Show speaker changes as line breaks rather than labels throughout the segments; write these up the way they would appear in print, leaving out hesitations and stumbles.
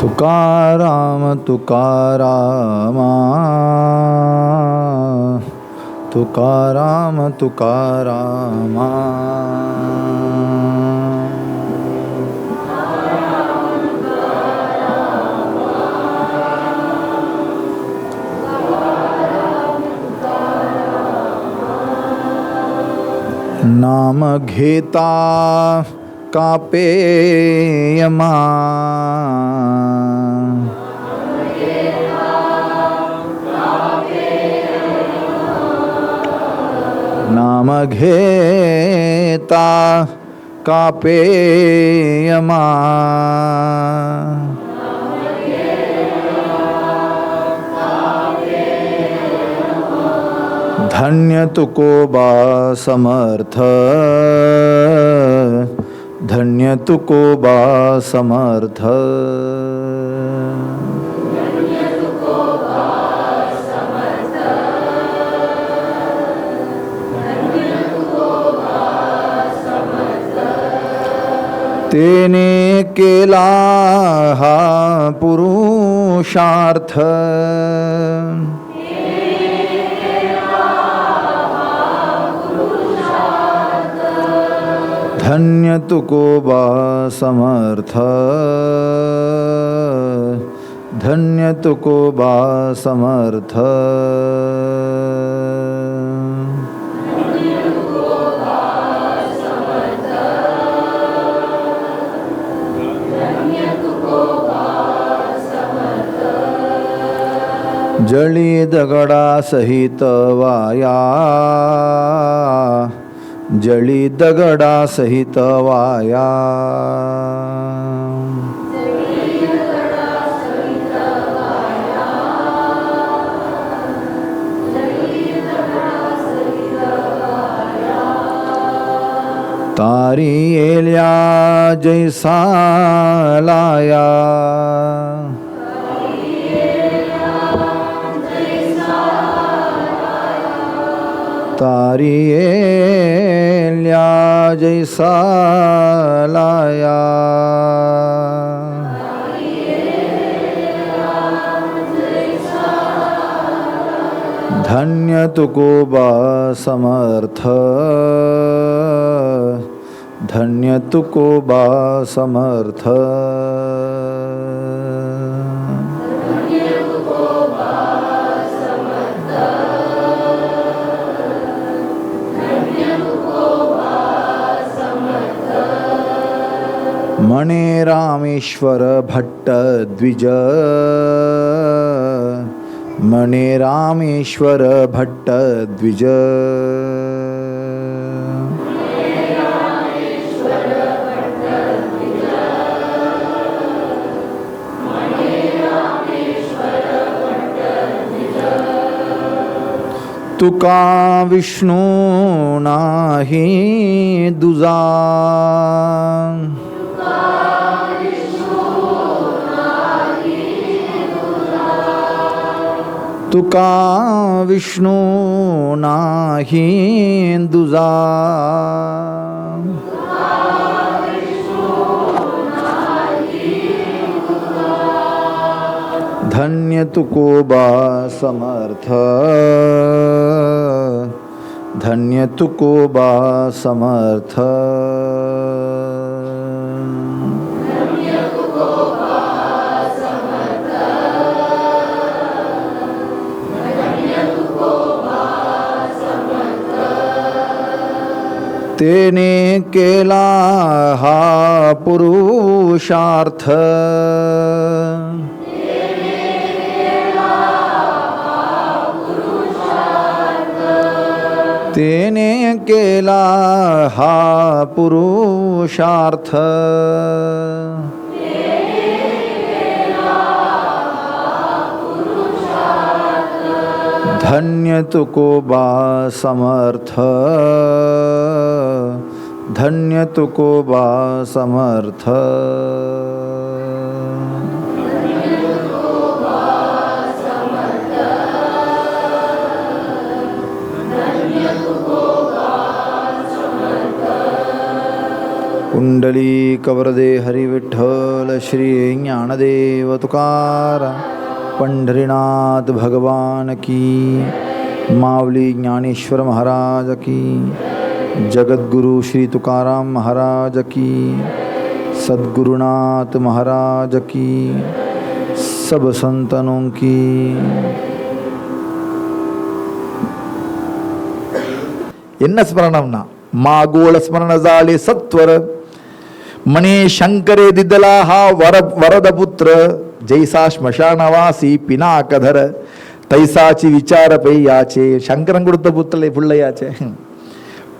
तुकाराम तुकारामा तुकाराम तुकारामा नाम घेता कापे यमा नाम घेता कापे यमा धन्य तुकोबा समर्थ धन्य तुकोबा समर्थ तेने केला हा पुरुषार्थ धन्य तुकोबा समर्थ धन्य तुकोबा समर्थ जळी दगडा सहित वाया जळी दगडा सहित वाया तारी येल्या जैसा लाया तारी येल्या जैसा लाया धन्य तुकोबा समर्थ धन्य तुकोबा समर्थ मणे रामेश्वर भट्ट द्विज मणे रामेश्वर भट्ट द्विज तुका विष्णू नाही दुजा तुका विष्णू नाही दुजा धन्य तुकोबा समर्थ धन्य तुकोबा समर्थ तेने केला हा पुरुषार्थ तेने केला हा पुरुषार्थ धन्य तुकोबा समर्थ धन्य तुकोबा समर्थ पुंडलीकवरदे हरिविठ्ठल श्री ज्ञानदेव तुकाराम पंढरीनाथ भगवान की, मावली ज्ञानेश्वर महाराज की, जगद्गुरु श्री तुकाराम महाराज की, सद्गुरुनाथ महाराज की, सब संतनों की। என்ன ஸ்மரணம்னா மாகோள ஸ்மரணசாலே சத்வர மணே சங்கரே திதலாஹா வரதபுத்திர ஜெய்சா ஸ்மசானவாசி பினாகதர தைசாச்சி விசார பெய்யாச்சே. சங்கரன் கொடுத்த புத்தலை பிள்ளையாச்சே.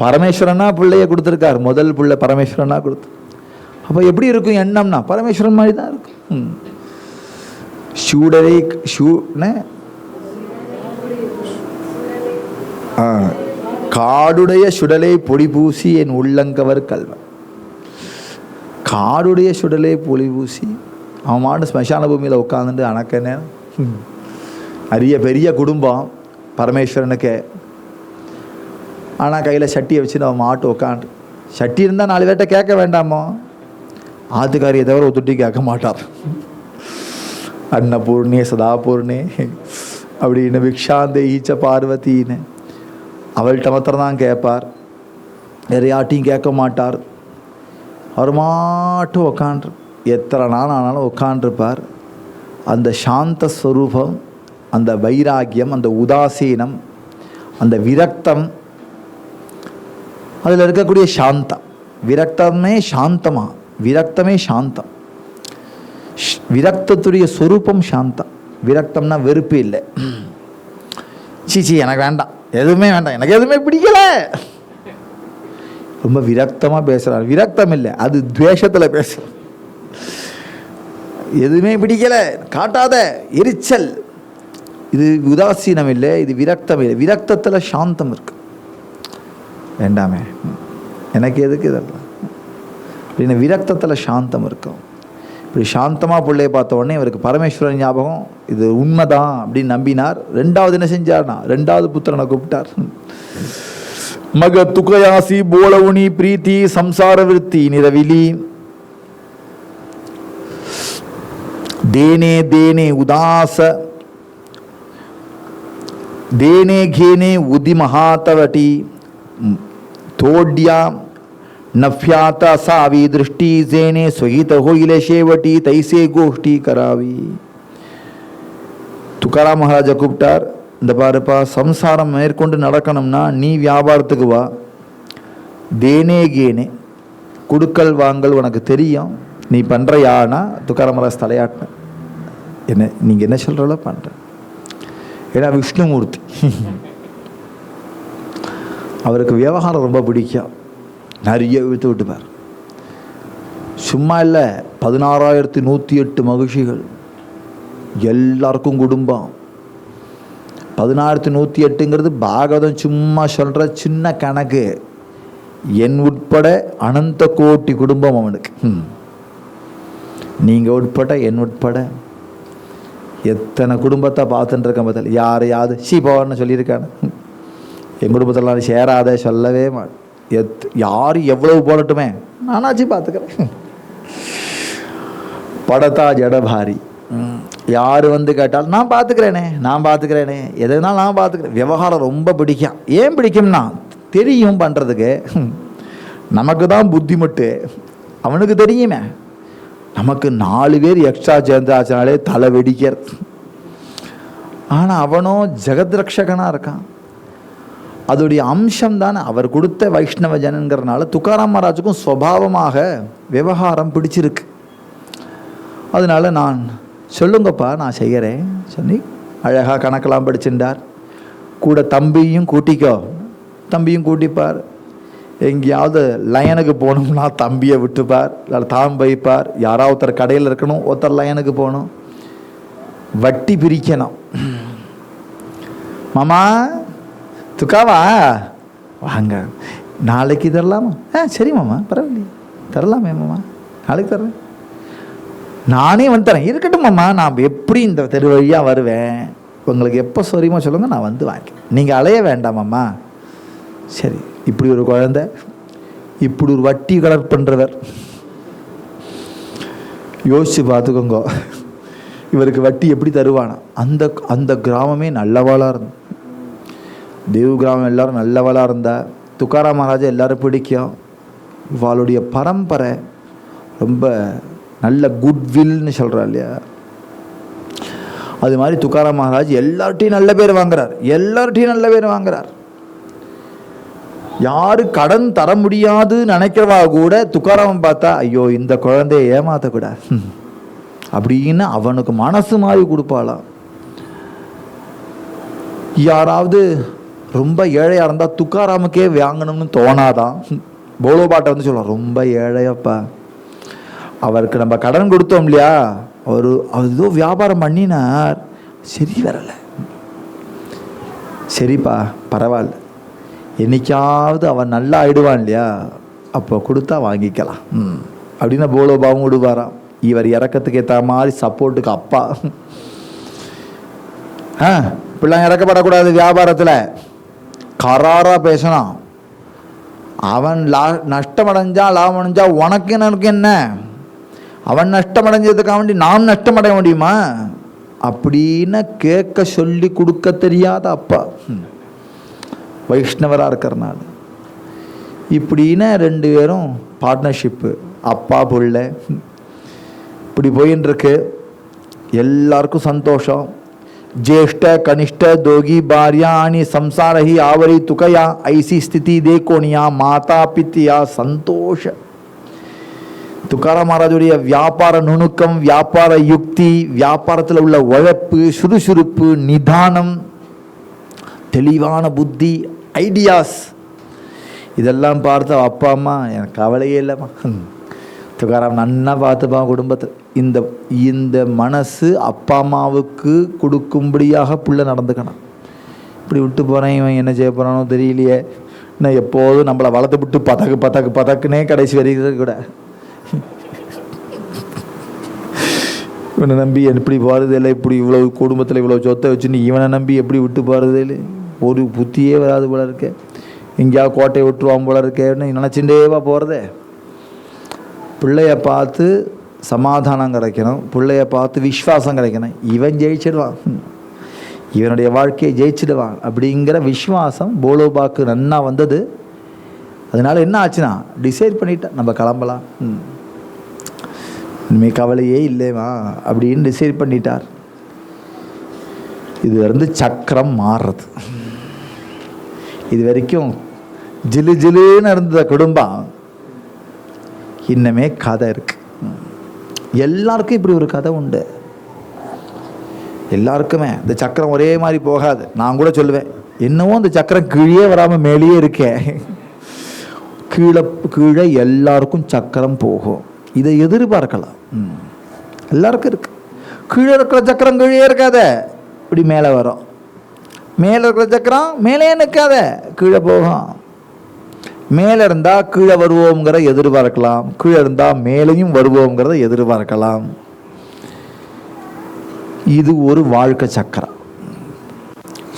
பரமேஸ்வரனா பிள்ளைய கொடுத்துருக்கார். முதல் பிள்ளை பரமேஸ்வரனா கொடுத்து. அப்போ எப்படி இருக்கும் எண்ணம்னா பரமேஸ்வரன் மாதிரி தான் இருக்கும். ஷூடரை காடுடைய சுடலை பொடி பூசி என் உள்ளங்கவர் கல்வன். காடுடைய சுடலை பொடி பூசி அவன் மாட்டு ஸ்மசான பூமியில் உட்காந்துட்டு அணக்கன்னு அரிய பெரிய குடும்பம் பரமேஸ்வரனுக்கு. ஆனால் கையில் சட்டியை வச்சுன்னு அவன் மாட்டு உட்காந்து, சட்டி இருந்தால் 4 பேர்கிட்ட கேட்க வேண்டாமோ? ஆத்துக்காரியை தவிர ஒத்துட்டி கேட்க மாட்டார். அன்னபூர்ணே சதாபூர்ணே அப்படின்னு விக்ஷாந்தே ஈச்ச பார்வதின்னு அவள்கிட்ட மாத்திரம் தான் கேட்பார். வேறு யார்ட்டையும் கேட்க மாட்டார். அவர் மாட்டும் உக்காண்டு எத்தனை நாள் ஆனாலும் உட்காண்டிருப்பார். அந்த சாந்த ஸ்வரூபம், அந்த வைராக்கியம், அந்த உதாசீனம், அந்த விரக்தம், அதில் இருக்கக்கூடிய சாந்தம். விரக்தமே சாந்தமா, விரக்தமே சாந்தம். விரக்தத்துடைய ஸ்வரூபம் சாந்தம். விரக்தம்னா வெறுப்பு இல்லை. சீச்சி எனக்கு வேண்டாம், எதுவுமே வேண்டாம், எனக்கு எதுவுமே பிடிக்கல, ரொம்ப விரக்தமாக பேசுகிறார். விரக்தம் இல்லை, அது துவேஷத்தில் பேசுகிற. எதுவுமே பிடிக்கல, காட்டாத எரிச்சல், இது உதாசீனம் இல்லை, இது விரக்தம் இல்லை. விரக்தத்தில் சாந்தம் இருக்கு. வேண்டாமே, எனக்கு எதுக்கு இதெல்லாம் அப்படின்னு விரக்தத்தில் சாந்தம் இருக்கும். இப்படி சாந்தமாக பிள்ளைய பார்த்த உடனே இவருக்கு பரமேஸ்வரன் ஞாபகம். இது உண்மைதான் அப்படின்னு நம்பினார். 2வது என்ன செஞ்சார்னா 2வது புத்திரனை கூப்பிட்டார். மக துகயாசி போலவுனி பிரீத்தி சம்சார விருத்தி நிரவிலி தேனே தேனே உதாச தேனே கேனே உதி மகாதவட்டி தோட்யா नफ्यात असावी दृष्टी जेने स्वहित होईले शेवटी तैसे गोष्टी करावी. துக்காராம் மகாராஜா கூப்பிட்டார். இந்த பாருப்பா, சம்சாரம் மேற்கொண்டு நடக்கணும்னா நீ வியாபாரத்துக்கு வா. தேனே கேனே, குடுக்கல் வாங்கல் உனக்கு தெரியும், நீ பண்ணுறியானா? துக்காராம் மகாராஜ் தலையாட்டின. என்ன நீங்கள் என்ன சொல்கிறோல பண்ணுறேன். ஏன்னா விஷ்ணுமூர்த்தி, அவருக்கு விவகாரம் ரொம்ப பிடிக்கும். நிறைய இழுத்து விட்டுப்பார். சும்மா இல்லை, 16,108 மகிழ்ச்சிகள், எல்லாருக்கும் குடும்பம். 16,108ங்கிறது பாகவதம் சும்மா சொல்கிற சின்ன கணக்கு. என் உட்பட அனந்த கோட்டி குடும்பம் அவனுக்கு. நீங்கள் உட்பட என் உட்பட எத்தனை குடும்பத்தை பார்த்துட்டு இருக்க பதில். யாரையாவது சீபான்னு சொல்லியிருக்கானு? என் குடும்பத்தில் சேராத சொல்லவே மாட்டேன். யார் எவ்வளவு போடட்டுமே, நானாச்சு பார்த்துக்கிறேன். படத்தா ஜடபாரி, யார் வந்து கேட்டால் நான் பார்த்துக்கிறேனே, நான் பார்த்துக்கிறேனே, எதுனாலும் நான் பார்த்துக்கிறேன். விவகாரம் ரொம்ப பிடிக்கும். ஏன் பிடிக்கும்னா தெரியும் பண்ணுறதுக்கு. நமக்கு தான் புத்தி மட்டும், அவனுக்கு தெரியுமே. நமக்கு 4 பேர் எக்ஸ்ட்ரா சேர்ந்தாச்சுனாலே தலை வெடிக்கிறது. ஆனால் அவனோ ஜெகத்ரக்ஷகனாக இருக்கான். அதோடைய அம்சம் தானே அவர் கொடுத்த வைஷ்ணவ ஜனங்கிறதுனால துக்காராம் மகாராஜுக்கும் சுபாவமாக விவகாரம் பிடிச்சிருக்கு. அதனால நான் சொல்லுங்கப்பா நான் செய்கிறேன் சொல்லி அழகாக கணக்கெல்லாம் படிச்சுட்டார். கூட தம்பியும் கூட்டிக்கோ, தம்பியும் கூட்டிப்பார். எங்கேயாவது லயனுக்கு போகணும்னா தம்பியை விட்டுப்பார், இல்லை தாம் வைப்பார். யாராவது ஒருத்தர் கடையில் இருக்கணும், ஒருத்தர் லயனுக்கு போகணும். வட்டி பிரிக்கணும். மாமா துக்காவா வாங்க, நாளைக்கு தரலாமா? சரி மாமா, பரவாயில்லையே, தரலாமே மாமா, நாளைக்கு தர்றேன். நானே வந்து தரேன். இருக்கட்டும் மாமா, நான் எப்படி இந்த தெரு வழியாக வருவேன், உங்களுக்கு எப்போ சொரியுமோ சொல்லுங்கள், நான் வந்து வாங்கி. நீங்கள் அலைய வேண்டாமாம்மா. சரி, இப்படி ஒரு குழந்தை, இப்படி ஒரு வட்டி கலெக்ட் பண்ணுறவர் யோசிச்சு பார்த்துக்கோங்க. இவருக்கு வட்டி எப்படி தருவானா? அந்த அந்த கிராமமே நல்லவாளாக இருந்த, தேவ் கிராமம் எல்லாரும் நல்லவாளாக இருந்தா. துக்காராம் மகாராஜா எல்லாரும் பிடிக்கும். இவாளுடைய பரம்பரை ரொம்ப நல்ல குட்வில்னு சொல்கிறா இல்லையா, அது மாதிரி துக்காராம் மகாராஜ் எல்லார்ட்டையும் நல்ல பேர் வாங்குறார், எல்லார்ட்டையும் நல்ல பேர் வாங்குறார். யாரு கடன் தர முடியாது நினைக்கிறவா கூட துக்காராமன் பார்த்தா ஐயோ இந்த குழந்தைய ஏமாத்தக்கூடாது அப்படின்னு அவனுக்கு மனசு மாதிரி கொடுப்பாளாம். யாராவது ரொம்ப ஏழையா இருந்தா துக்காராமுக்கே வாங்கணும்னு தோணாதான். போலோபாட்டை வந்து சொல்லுவான், ரொம்ப ஏழையப்பா, அவருக்கு நம்ம கடன் கொடுத்தோம் இல்லையா, அவர் ஏதோ வியாபாரம் பண்ணினார், சரி வரலை, சரிப்பா பரவாயில்ல, என்னைக்காவது அவன் நல்லா ஆயிடுவான் இல்லையா, அப்போ கொடுத்தா வாங்கிக்கலாம் அப்படின்னு போலோபாவும் விடுவாராம். இவர் இறக்கத்துக்கு ஏற்ற மாதிரி சப்போர்ட்டுக்கு அப்பா, இப்படிலாம் இறக்கப்படக்கூடாது, வியாபாரத்தில் கராராக பேசணும். அவன் நஷ்டமடைஞ்சா லாபம் அடைஞ்சா உனக்கு எனக்கு என்ன, அவன் நஷ்டமடைஞ்சதுக்காக வேண்டி நாம் நஷ்டமடைய முடியுமா அப்படின்னு கேட்க சொல்லி கொடுக்க தெரியாத அப்பா, வைஷ்ணவராக இருக்கிறனால. இப்படின்னா 2 பேரும் பார்ட்னர்ஷிப்பு, அப்பா புள்ள இப்படி போயின்னு இருக்கு. எல்லாருக்கும் சந்தோஷம். ज्येष्ठ कनिष्ठ दोगी भार्या आणि संसार ही आवरी तुकया ऐसी स्थिति देखोनिया माता पितिया संतोष. துக்காராம் மகாராஜுடைய வியாபார நுணுக்கம், வியாபார யுக்தி, வியாபாரத்தில் உள்ள உழைப்பு, சுறுசுறுப்பு, நிதானம், தெளிவான புத்தி, ஐடியாஸ், இதெல்லாம் பார்த்து அப்பா அம்மா எனக்கு கவலையே இல்லைம்மா, துக்காராம் நன்னா பார்த்துப்பா குடும்பத்தில், இந்த இந்த மனசு அப்பா அம்மாவுக்கு கொடுக்கும்படியாக புள்ள நடந்துக்கணும். இப்படி விட்டு போகிறேன், இவன் என்ன செய்ய போகிறானோ தெரியலையே, நான் எப்போதும் நம்மளை வளர்த்து விட்டு பதக்கு பதக்கு பதக்குனே கடைசி வரைக்கும் கூட இவனை நம்பி எப்படி போகிறது இல்லை, இப்படி இவ்வளோ குடும்பத்தில் இவ்வளோ சொத்தை வச்சுன்னு இவனை நம்பி எப்படி விட்டு போகிறது இல்லை, ஒரு புத்தியே வராது போல இருக்க, எங்கேயாவது கோட்டையை விட்டுருவான் போல இருக்கேன்னு நினச்சிட்டேவா போகிறதே. பிள்ளைய பார்த்து சமாதானம் கிடைக்கணும், பிள்ளைய பார்த்து விஸ்வாசம் கிடைக்கணும், இவன் ஜெயிச்சிடுவான், இவனுடைய வாழ்க்கையை ஜெயிச்சிடுவான் அப்படிங்கிற விஸ்வாசம் போலோபாக்கு நன்னா வந்தது. அதனால் என்ன ஆச்சுன்னா டிசைட் பண்ணிட்டேன், நம்ம கிளம்பலாம், இனிமேல் கவலையே இல்லைவா அப்படின்னு டிசைட் பண்ணிட்டார். இதுலேருந்து சக்கரம் மாறுறது. இது வரைக்கும் ஜிலு ஜிலுன்னு இருந்த குடும்பம் இன்னமே கதை இருக்கு. எல்லாருக்கும் இப்படி ஒரு கதை உண்டு. எல்லாருக்குமே இந்த சக்கரம் ஒரே மாதிரி போகாது. நான் கூட சொல்லுவேன், என்னவோ இந்த சக்கரம் கீழே வராமல் மேலேயே இருக்கேன், கீழே கீழே எல்லாருக்கும் சக்கரம் போகும். இதை எதிர்பார்க்கலாம். எல்லாருக்கும் இருக்கு. கீழே இருக்கிற சக்கரம் கீழே இருக்காத, இப்படி மேலே வரும். மேலே இருக்கிற சக்கரம் மேலே நிற்காத, கீழே போகும். மேலே இருந்தால் கீழே வருவோங்கிறத எதிர்பார்க்கலாம், கீழே இருந்தால் மேலேயும் வருவோங்கிறத எதிர்பார்க்கலாம். இது ஒரு வாழ்க்கை சக்கரம்.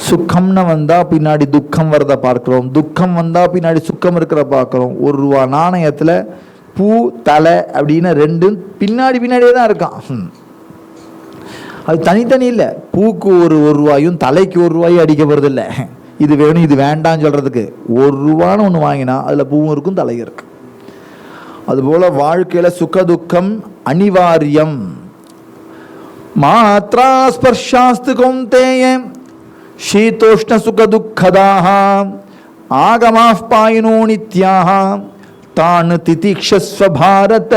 சுக்கம்னு வந்தால் பின்னாடி துக்கம் வரதை பார்க்குறோம், துக்கம் வந்தால் பின்னாடி சுக்கம் இருக்கிற பார்க்குறோம். ₹1 நாணயத்தில் பூ தலை அப்படின்னு 2 பின்னாடி பின்னாடியே தான் இருக்கான். அது தனித்தனி இல்லை. பூக்கு ₹1 தலைக்கு ₹1 அடிக்க போகிறது இல்லை. இது வேணும் இது வேண்டான்னு சொல்கிறதுக்கு ₹1 ஒன்று வாங்கினா அதில் பூவும் இருக்கும் தலையும் இருக்கு. அதுபோல் வாழ்க்கையில் சுக துக்கம் அனிவாரியம். மாத்ரா ஸ்பர்ஷாஸ்து கௌந்தேய ஷீதோஷ்ண சுக துக்கதாக ஆகமாஃப் பாயினோ நித்யாக தான் திதிக்ஷஸ்வ பாரத.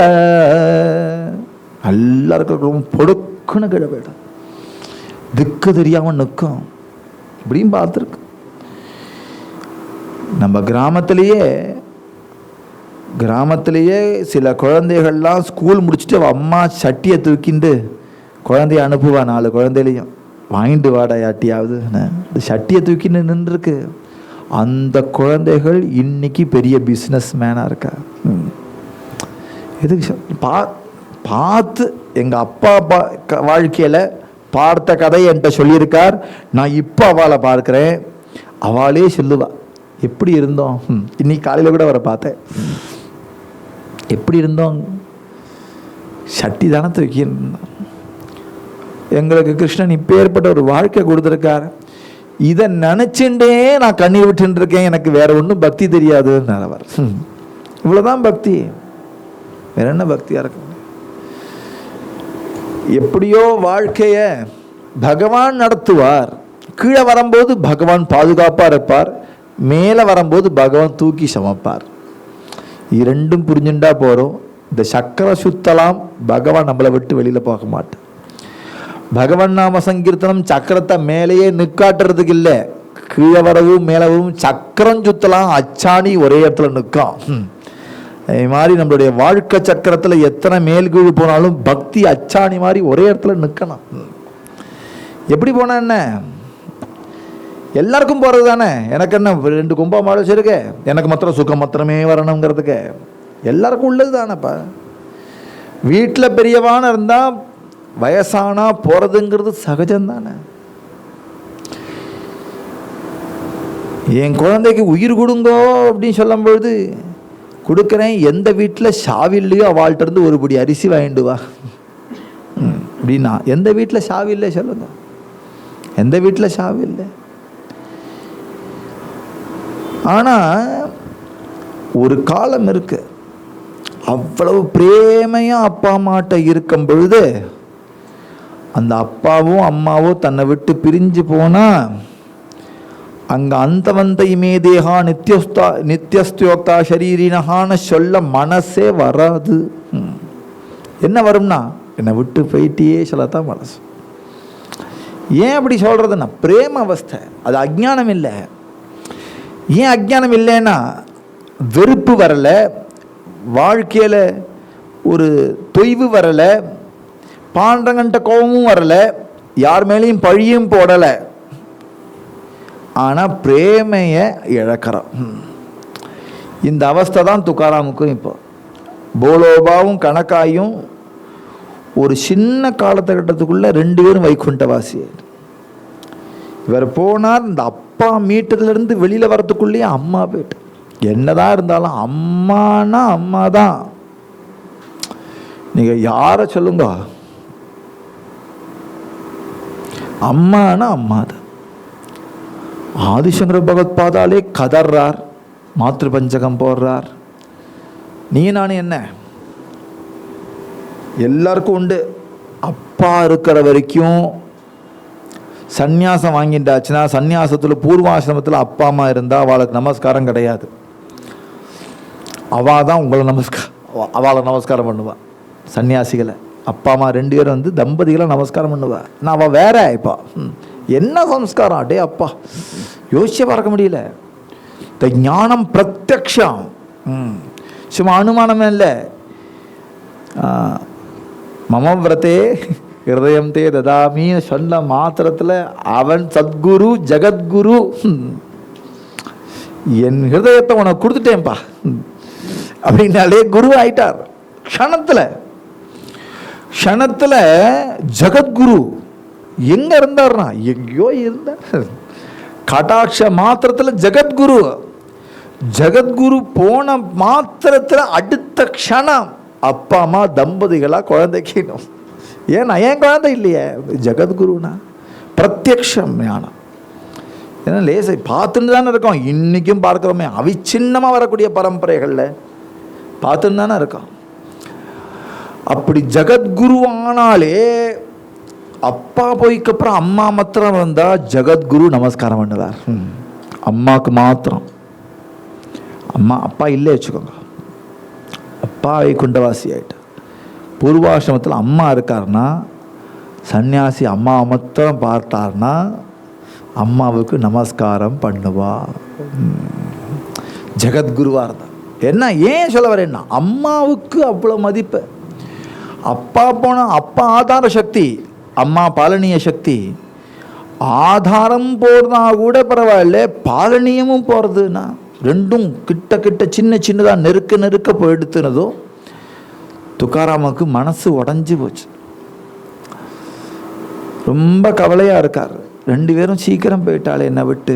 எல்லாருக்கும் பொடுக்குன்னு கீழே போயிடும், திக்கு தெரியாமல் நிற்கும். இப்படியும் பார்த்துருக்கு. நம்ம கிராமத்திலேயே சில குழந்தைகள்லாம் ஸ்கூல் முடிச்சுட்டு அம்மா சட்டியை தூக்கிண்டு குழந்தைய அனுப்புவா. 4 குழந்தையிலையும் வாங்கிட்டு வாடா யாட்டியாவது, இந்த சட்டியை தூக்கின்னு நின்றுருக்கு. அந்த குழந்தைகள் இன்னைக்கு பெரிய பிஸ்னஸ் மேனாக இருக்கா. எதுக்கு பார்த்து எங்கள் அப்பா வாழ்க்கையில் பார்த்த கதை என்கிட்ட சொல்லியிருக்கார். நான் இப்போ அவளை பார்க்குறேன், அவளே சொல்லுவா எப்படி இருந்தோம். இன்னைக்கு காலையில் கூட அவரை பார்த்தேன். எப்படி இருந்தோம்? சட்டி தானே தூக்கியிருந்தோம். எங்களுக்கு கிருஷ்ணன் இப்பேற்பட்ட ஒரு வாழ்க்கை கொடுத்துருக்காரு. இதை நினச்சிண்டே நான் கண்ணீர் விட்டு இருக்கேன், எனக்கு வேற ஒன்றும் பக்தி தெரியாதுன்னு அவர். இவ்வளோதான் பக்தி, வேற என்ன பக்தியாக இருக்கு? எப்படியோ வாழ்க்கைய பகவான் நடத்துவார். கீழே வரும்போது பகவான் பாதுகாப்பாக இருப்பார், மேலே வரும்போது பகவான் தூக்கி சமைப்பார். இரண்டும் புரிஞ்சுட்டா போகிறோம். இந்த சக்கரை சுத்தலாம், பகவான் நம்மளை விட்டு வெளியில் போக மாட்டார். பகவன் நாம சங்கீர்த்தனம் சக்கரத்தை மேலேயே நிற்காட்டுறதுக்கு இல்லை, கீழே வரவும் மேலவும் சக்கரம் சுத்தலாம், அச்சாணி ஒரே இடத்துல நிற்கும். அது மாதிரி நம்மளுடைய வாழ்க்கை சக்கரத்தில் எத்தனை மேல் கீழ் போனாலும் பக்தி அச்சாணி மாதிரி ஒரே இடத்துல நிற்கணும். எப்படி போனா என்ன? எல்லாருக்கும் போகிறது தானே. எனக்கு என்ன 2 கும்பா மாடு வச்சிருக்க, எனக்கு மாத்திரம் சுகம் மாத்திரமே வரணுங்கிறதுக்கு எல்லாருக்கும் உள்ளது தானேப்பா. வீட்டில் பெரியவான இருந்தால் வயசானா போகிறதுங்கிறது சகஜம்தானே. என் குழந்தைக்கு உயிர் கொடுங்கோ அப்படின்னு சொல்லும் பொழுது கொடுக்குறேன். எந்த வீட்டில் சாவில்லையோ அவள்கிட்ட இருந்து ஒரு படி அரிசி வாங்கிட்டு வா அப்படின்னா, எந்த வீட்டில் சாவி இல்லை சொல்லுங்க? எந்த வீட்டில் சாவி இல்லை? ஆனால் ஒரு காலம் இருக்கு, அவ்வளவு பிரேமையாக அப்பா அம்மாட்ட இருக்கும் பொழுது அந்த அப்பாவும் அம்மாவும் தன்னை விட்டு பிரிஞ்சு போனால் அங்கே அந்த வந்தை மேதேகா நித்தியஸ்தியோக்தா ஷரீரினஹான்னு சொல்ல மனசே வராது. என்ன வரும்னா, என்னை விட்டு போயிட்டே சொல்லத்தான் மனசு. ஏன் அப்படி சொல்கிறதுன்னா, பிரேம அவஸ்தை, அது அஜ்ஞானம் இல்லை. ஏன் அஜ்ஞானம் இல்லைன்னா, வெறுப்பு வரலை, வாழ்க்கையில் ஒரு தொய்வு வரலை, பாண்டங்கன்ட்ட கோபமும் வரலை, யார் மேலேயும் பழியும் போடலை. ஆனால் பிரேமையை இழக்கிறோம். இந்த அவஸ்தை தான் துக்காராமுக்கும். இப்போ போலோபாவும் கணக்காயும் ஒரு சின்ன காலத்துக்கட்டத்துக்குள்ள 2 பேரும் வைகுண்டவாசி. இவர் போனார், இந்த அப்பா மீட்டதுலேருந்து வெளியில் வரத்துக்குள்ளேயே அம்மா போயிட்டு. என்னதான் இருந்தாலும் அம்மானா அம்மா தான். நீங்கள் யாரை சொல்லுங்க, அம்மானா அம்மா தான். ஆதிசங்கர பகவத் பாதாலே கதர்றார், மாத்ரு பஞ்சகம் போடுறார். நீ நானும் என்ன, எல்லாருக்கும் உண்டு. அப்பா இருக்கிற வரைக்கும் சந்நியாசம் வாங்கிட்டாச்சுன்னா, சந்நியாசத்தில் பூர்வாசிரமத்தில் அப்பா அம்மா இருந்தால் அவளுக்கு நமஸ்காரம் கிடையாது. அவள் தான் உங்களை அவளை நமஸ்காரம் பண்ணுவாள். சன்னியாசிகளை அப்பா அம்மா 2 பேரும் வந்து தம்பதிகளை நமஸ்காரம் பண்ணுவா. நான் அவள் வேற. இப்போ என்ன சம்ஸ்காரம் அடே அப்பா, யோசிச்சே பார்க்க முடியல. இந்த ஞானம் பிரத்யக்ஷம், சும்மா அனுமானமே இல்லை. மம விரதே ஹிருதயம் தே ததாமின்னு சொன்ன மாத்திரத்தில் அவன் சத்குரு ஜகத்குரு. என் ஹிருதயத்தை உனக்கு கொடுத்துட்டேன்ப்பா அப்படின்னாலே குரு ஆயிட்டார். க்ஷணத்தில் ஜகத்குரு. எங்க இருந்தார்னா, எங்கேயோ இருந்தார். கடாட்ச மாத்திரத்தில் ஜகத்குரு. ஜகத்குரு போன மாத்திரத்தில் அடுத்த க்ஷணம் அப்பா அம்மா தம்பதிகளாக குழந்தைக்கு. ஏன்னா என் குழந்தை இல்லையே, ஜகத்குருனா பிரத்யக்ஷம் ஞானம். ஏன்னா லேசை பார்த்துன்னு தானே இருக்கோம், இன்றைக்கும் பார்க்குறோமே. அவிச்சின்னமாக வரக்கூடிய பரம்பரைகளில் பார்த்துன்னு தானே இருக்கோம். அப்படி ஜகத்குரு ஆனாலே, அப்பா போய்க்கப்புறம் அம்மா மாத்திரம் வந்தால் ஜகத்குரு நமஸ்காரம் பண்ணுவார். அம்மாவுக்கு மாத்திரம். அப்பா இல்லை வச்சுக்கோங்க, அப்பா வைகுண்டவாசி ஆகிட்டார். பூர்வாசிரமத்தில் அம்மா இருக்காருன்னா, சன்னியாசி அம்மா மாத்திரம் பார்த்தார்னா அம்மாவுக்கு நமஸ்காரம் பண்ணுவா. ஜகத்குருவாக இருந்தார். என்ன ஏன் சொல்ல வரேன்னா, அம்மாவுக்கு அவ்வளோ மதிப்பு. அப்பா போனால் அப்பா ஆதார சக்தி, அம்மா பாலனிய சக்தி. ஆதாரம் போகிறதா கூட பரவாயில்ல, பாலனியமும் போகிறதுனா ரெண்டும் கிட்ட கிட்ட சின்ன சின்னதாக நெருக்க போயிடுத்துனதோ துக்காராமுக்கு மனசு உடஞ்சி போச்சு. ரொம்ப கவலையாக இருக்கார். 2 பேரும் சீக்கிரம் போயிட்டாள் என்னை விட்டு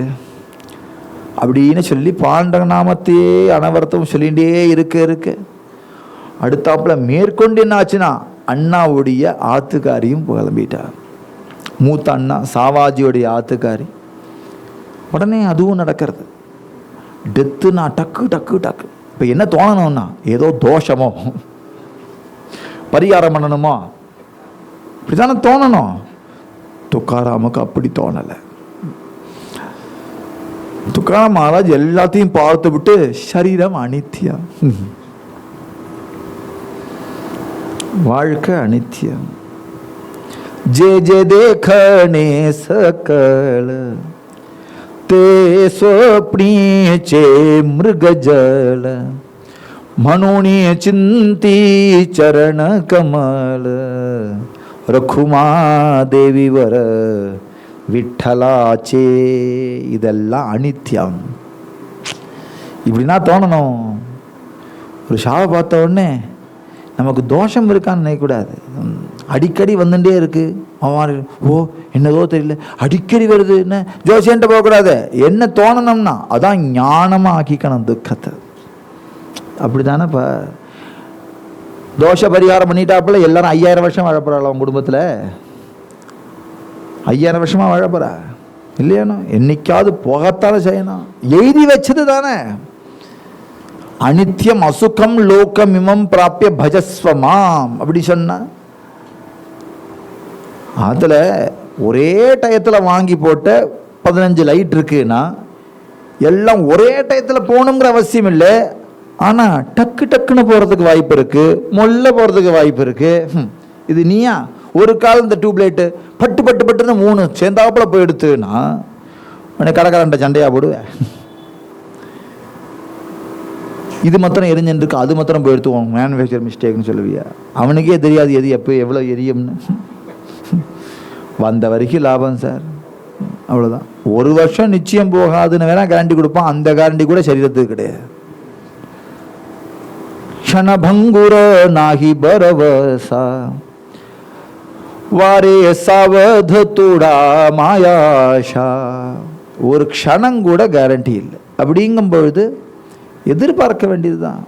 அப்படின்னு சொல்லி பாண்டக நாமத்தையே அனவர்த்தம் சொல்லிகிட்டே இருக்க அடுத்தாப்புல மேற்கொண்டு என்ன ஆச்சுன்னா அண்ணாவுடைய ஆத்துக்காரியும் கிளம்பிட்டார். மூத்த அண்ணா சாவாஜியோடைய ஆத்துக்காரி. உடனே அதுவும் நடக்கிறது. டெத்துனா டக்கு டக்கு டக்கு. இப்போ என்ன தோணணும்னா ஏதோ தோஷமோ பரிகாரம் பண்ணணுமோ இப்படித்தானே தோணணும். துக்காராமுக்கு அப்படி தோணலை. துக்காராம் மகாராஜ் எல்லாத்தையும் பார்த்து விட்டு சரீரம் அனித்தியம், வாழ்க்கை அனித்தியம். जे जे देखणे सकळ ते स्वप्नीचे मृगजळ म्हणून चिंती चरण कमळ रखुमा देवीवर விட்டலாச்சே. இதெல்லாம் அனித்தியம். இப்படின்னா தோணணும். ஒரு ஷாவை பார்த்த உடனே நமக்கு தோஷம் இருக்கான்னு நினைக்கக்கூடாது. அடிக்கடி வந்துட்டே இருக்கு, ஓ என்னதோ தெரியல அடிக்கடி வருது, என்ன ஜோசியன்ட்ட போகக்கூடாது. என்ன தோணணும்னா அதான் ஞானமாக ஆக்கிக்கணும் துக்கத்தை. அப்படி தானே இப்போ தோஷ பரிகாரம் பண்ணிட்டாப்புல எல்லாரும் 5000 வருஷம் வாழப்போறாள். அவன் குடும்பத்தில் 5000 வருஷமா வாழப்போறா இல்லையானோ? என்னைக்காவது போகத்தானே செய்யணும். எழுதி வச்சது தானே. அனித்யம் அசுகம் லோகம் இமம் பிராப்பிய பஜஸ்வமாம் அப்படி சொன்னா, அதில் ஒரே டயத்தில் வாங்கி போட்ட 15 லைட் இருக்குன்னா எல்லாம் ஒரே டயத்தில் போகணுங்கிற அவசியம் இல்லை. ஆனால் டக்கு டக்குன்னு போகிறதுக்கு வாய்ப்பு இருக்கு, மொல்ல போகிறதுக்கு வாய்ப்பு இருக்கு. இது நீயா ஒரு காலம் இந்த டியூப் லைட்டு பட்டு பட்டு பட்டுன்னு 3 சேர்ந்தாப்புல போய் எடுத்துன்னா உடனே கடைக்காரன்ட்ட சண்டையா போடுவேன். இது மாத்திரம் எரிஞ்சுருக்கு, அது மாத்திரம் போய் எடுத்துவோம், மேனுஃபேக்சர் மிஸ்டேக்னு சொல்லுவியா? அவனுக்கே தெரியாது எது எப்போ எவ்வளோ எரியும்னு. வந்த வரைக்கும் லாபம் சார், அவ்வளோதான். 1 வருஷம் நிச்சயம் போகாதுன்னு வேணா கேரண்டி கொடுப்பான். அந்த கேரண்டி கூட சரீரத்துக்கு கிடையாது. க்ஷணபங்குர நாகி பரவசா வாரே சாவத தூடா மாயாஷா. ஒரு க்ஷணம் கூட கேரண்டி இல்லை. அப்படிங்கும் பொழுது எதிர்பார்க்க வேண்டியதுதான்.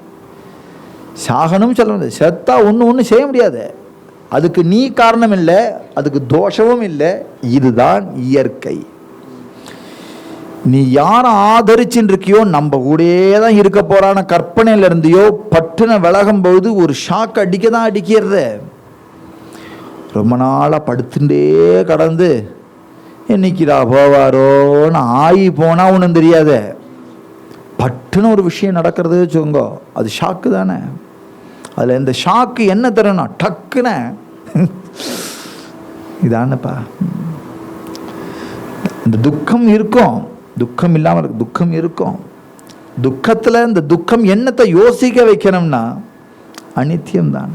சாகனும் சொல்ல முடியாது, செத்தா ஒன்று செய்ய முடியாது. அதுக்கு நீ காரணம் இல்லை, அதுக்கு தோஷமும் இல்லை. இதுதான் இயற்கை. நீ யாரை ஆதரிச்சுன்னு இருக்கியோ, நம்ம கூடயே தான் இருக்க போறான கற்பனையில இருந்தியோ, பட்டுன விலகும் பொழுது ஒரு ஷாக் அடிக்க தான் அடிக்கிறது. ரொம்ப நாளாக படுத்துட்டே கடந்து என்னைக்குடா போவாரோன்னு ஆகி போனா ஒன்றும் தெரியாது. பட்டுன்னு ஒரு விஷயம் நடக்கிறது வச்சுக்கோங்க, அது ஷாக்கு தானே. அதில் இந்த ஷாக்கு என்ன தரணும், டக்குன்னு இதானப்பா. இந்த துக்கம் இருக்கும், துக்கம் இல்லாமல் இருக்கு, துக்கம் இருக்கும். துக்கத்தில் இந்த துக்கம் என்னத்தை யோசிக்க வைக்கணும்னா அனித்தியம்தான்.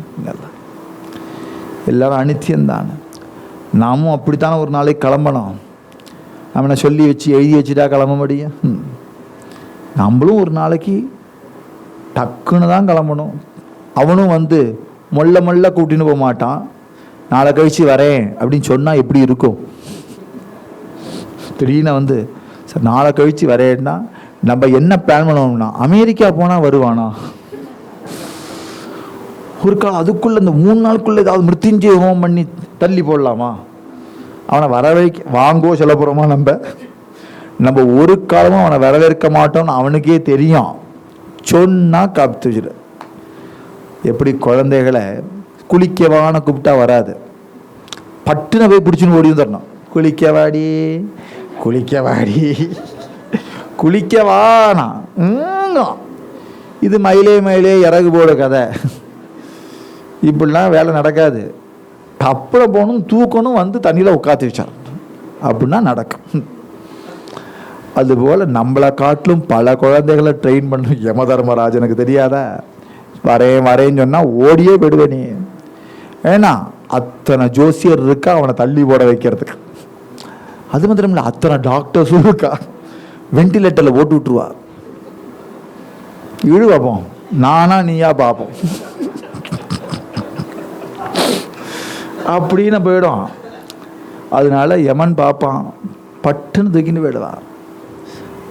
எல்லாரும் அனித்தியம்தான். நாமும் அப்படித்தானே ஒரு நாளைக்கு கிளம்பணும். அவனை சொல்லி வச்சு எழுதி வச்சுட்டா கிளம்ப முடியும்? நம்மளும் ஒரு நாளைக்கு டக்குன்னு தான் கிளம்பணும். அவனும் வந்து மொல்ல மொல்ல கூட்டின்னு போக மாட்டான். நாளை கழிச்சு வரேன் அப்படின்னு சொன்னால் எப்படி இருக்கும்? திடீர்னு வந்து சார் நாளை கழிச்சு வரேன்னா நம்ம என்ன பிளான் பண்ணுவோம்னா அமெரிக்கா போனால் வருவானா? ஒரு காலம் அதுக்குள்ளே இந்த 3 நாளுக்குள்ளே ஏதாவது மிருத்யுஞ்சய ஹோமம் பண்ணி தள்ளி போடலாமா? அவனை வரவேற்க வாங்கோ சொல்ல போகிறோமா? நம்ம ஒரு காலமும் அவனை வரவேற்க மாட்டோம்னு அவனுக்கே தெரியும். சொன்னால் காப்பிட்டு வச்சுரு. எப்படி குழந்தைகளை குளிக்கவான கூப்பிட்டா வராது, பட்டுன்னு போய் பிடிச்சின்னு ஓடி தரணும். குளிக்கவாடி குளிக்கவாடி குளிக்கவானா. இது மயிலே மயிலே இறகு போட கதை. இப்படிலாம் வேலை நடக்காது. அப்புறம் போகணும், தூக்கணும், வந்து தண்ணியில் உட்காந்து வச்சார் அப்படின்னா நடக்கும். அதுபோல் நம்மளை காட்டிலும் பல குழந்தைகளை ட்ரெயின் பண்ணும் யம தர்மராஜனுக்கு தெரியாதா? வரேன்னு சொன்னால் ஓடியே போயிடுவேன் நீ. ஏன்னா அத்தனை ஜோசியர் இருக்கா அவனை தள்ளி போட வைக்கிறதுக்கு. அது மாத்திரம் இல்லை, அத்தனை டாக்டர்ஸும் இருக்கா. வெண்டிலேட்டரில் போட்டு விட்டுருவா. இழு பார்ப்போம், நானா நீயா பார்ப்போம் அப்படின்னு போயிடும். அதனால யமன் பார்ப்பான், பட்டுன்னு தூக்கின்னு போயிடுவான்.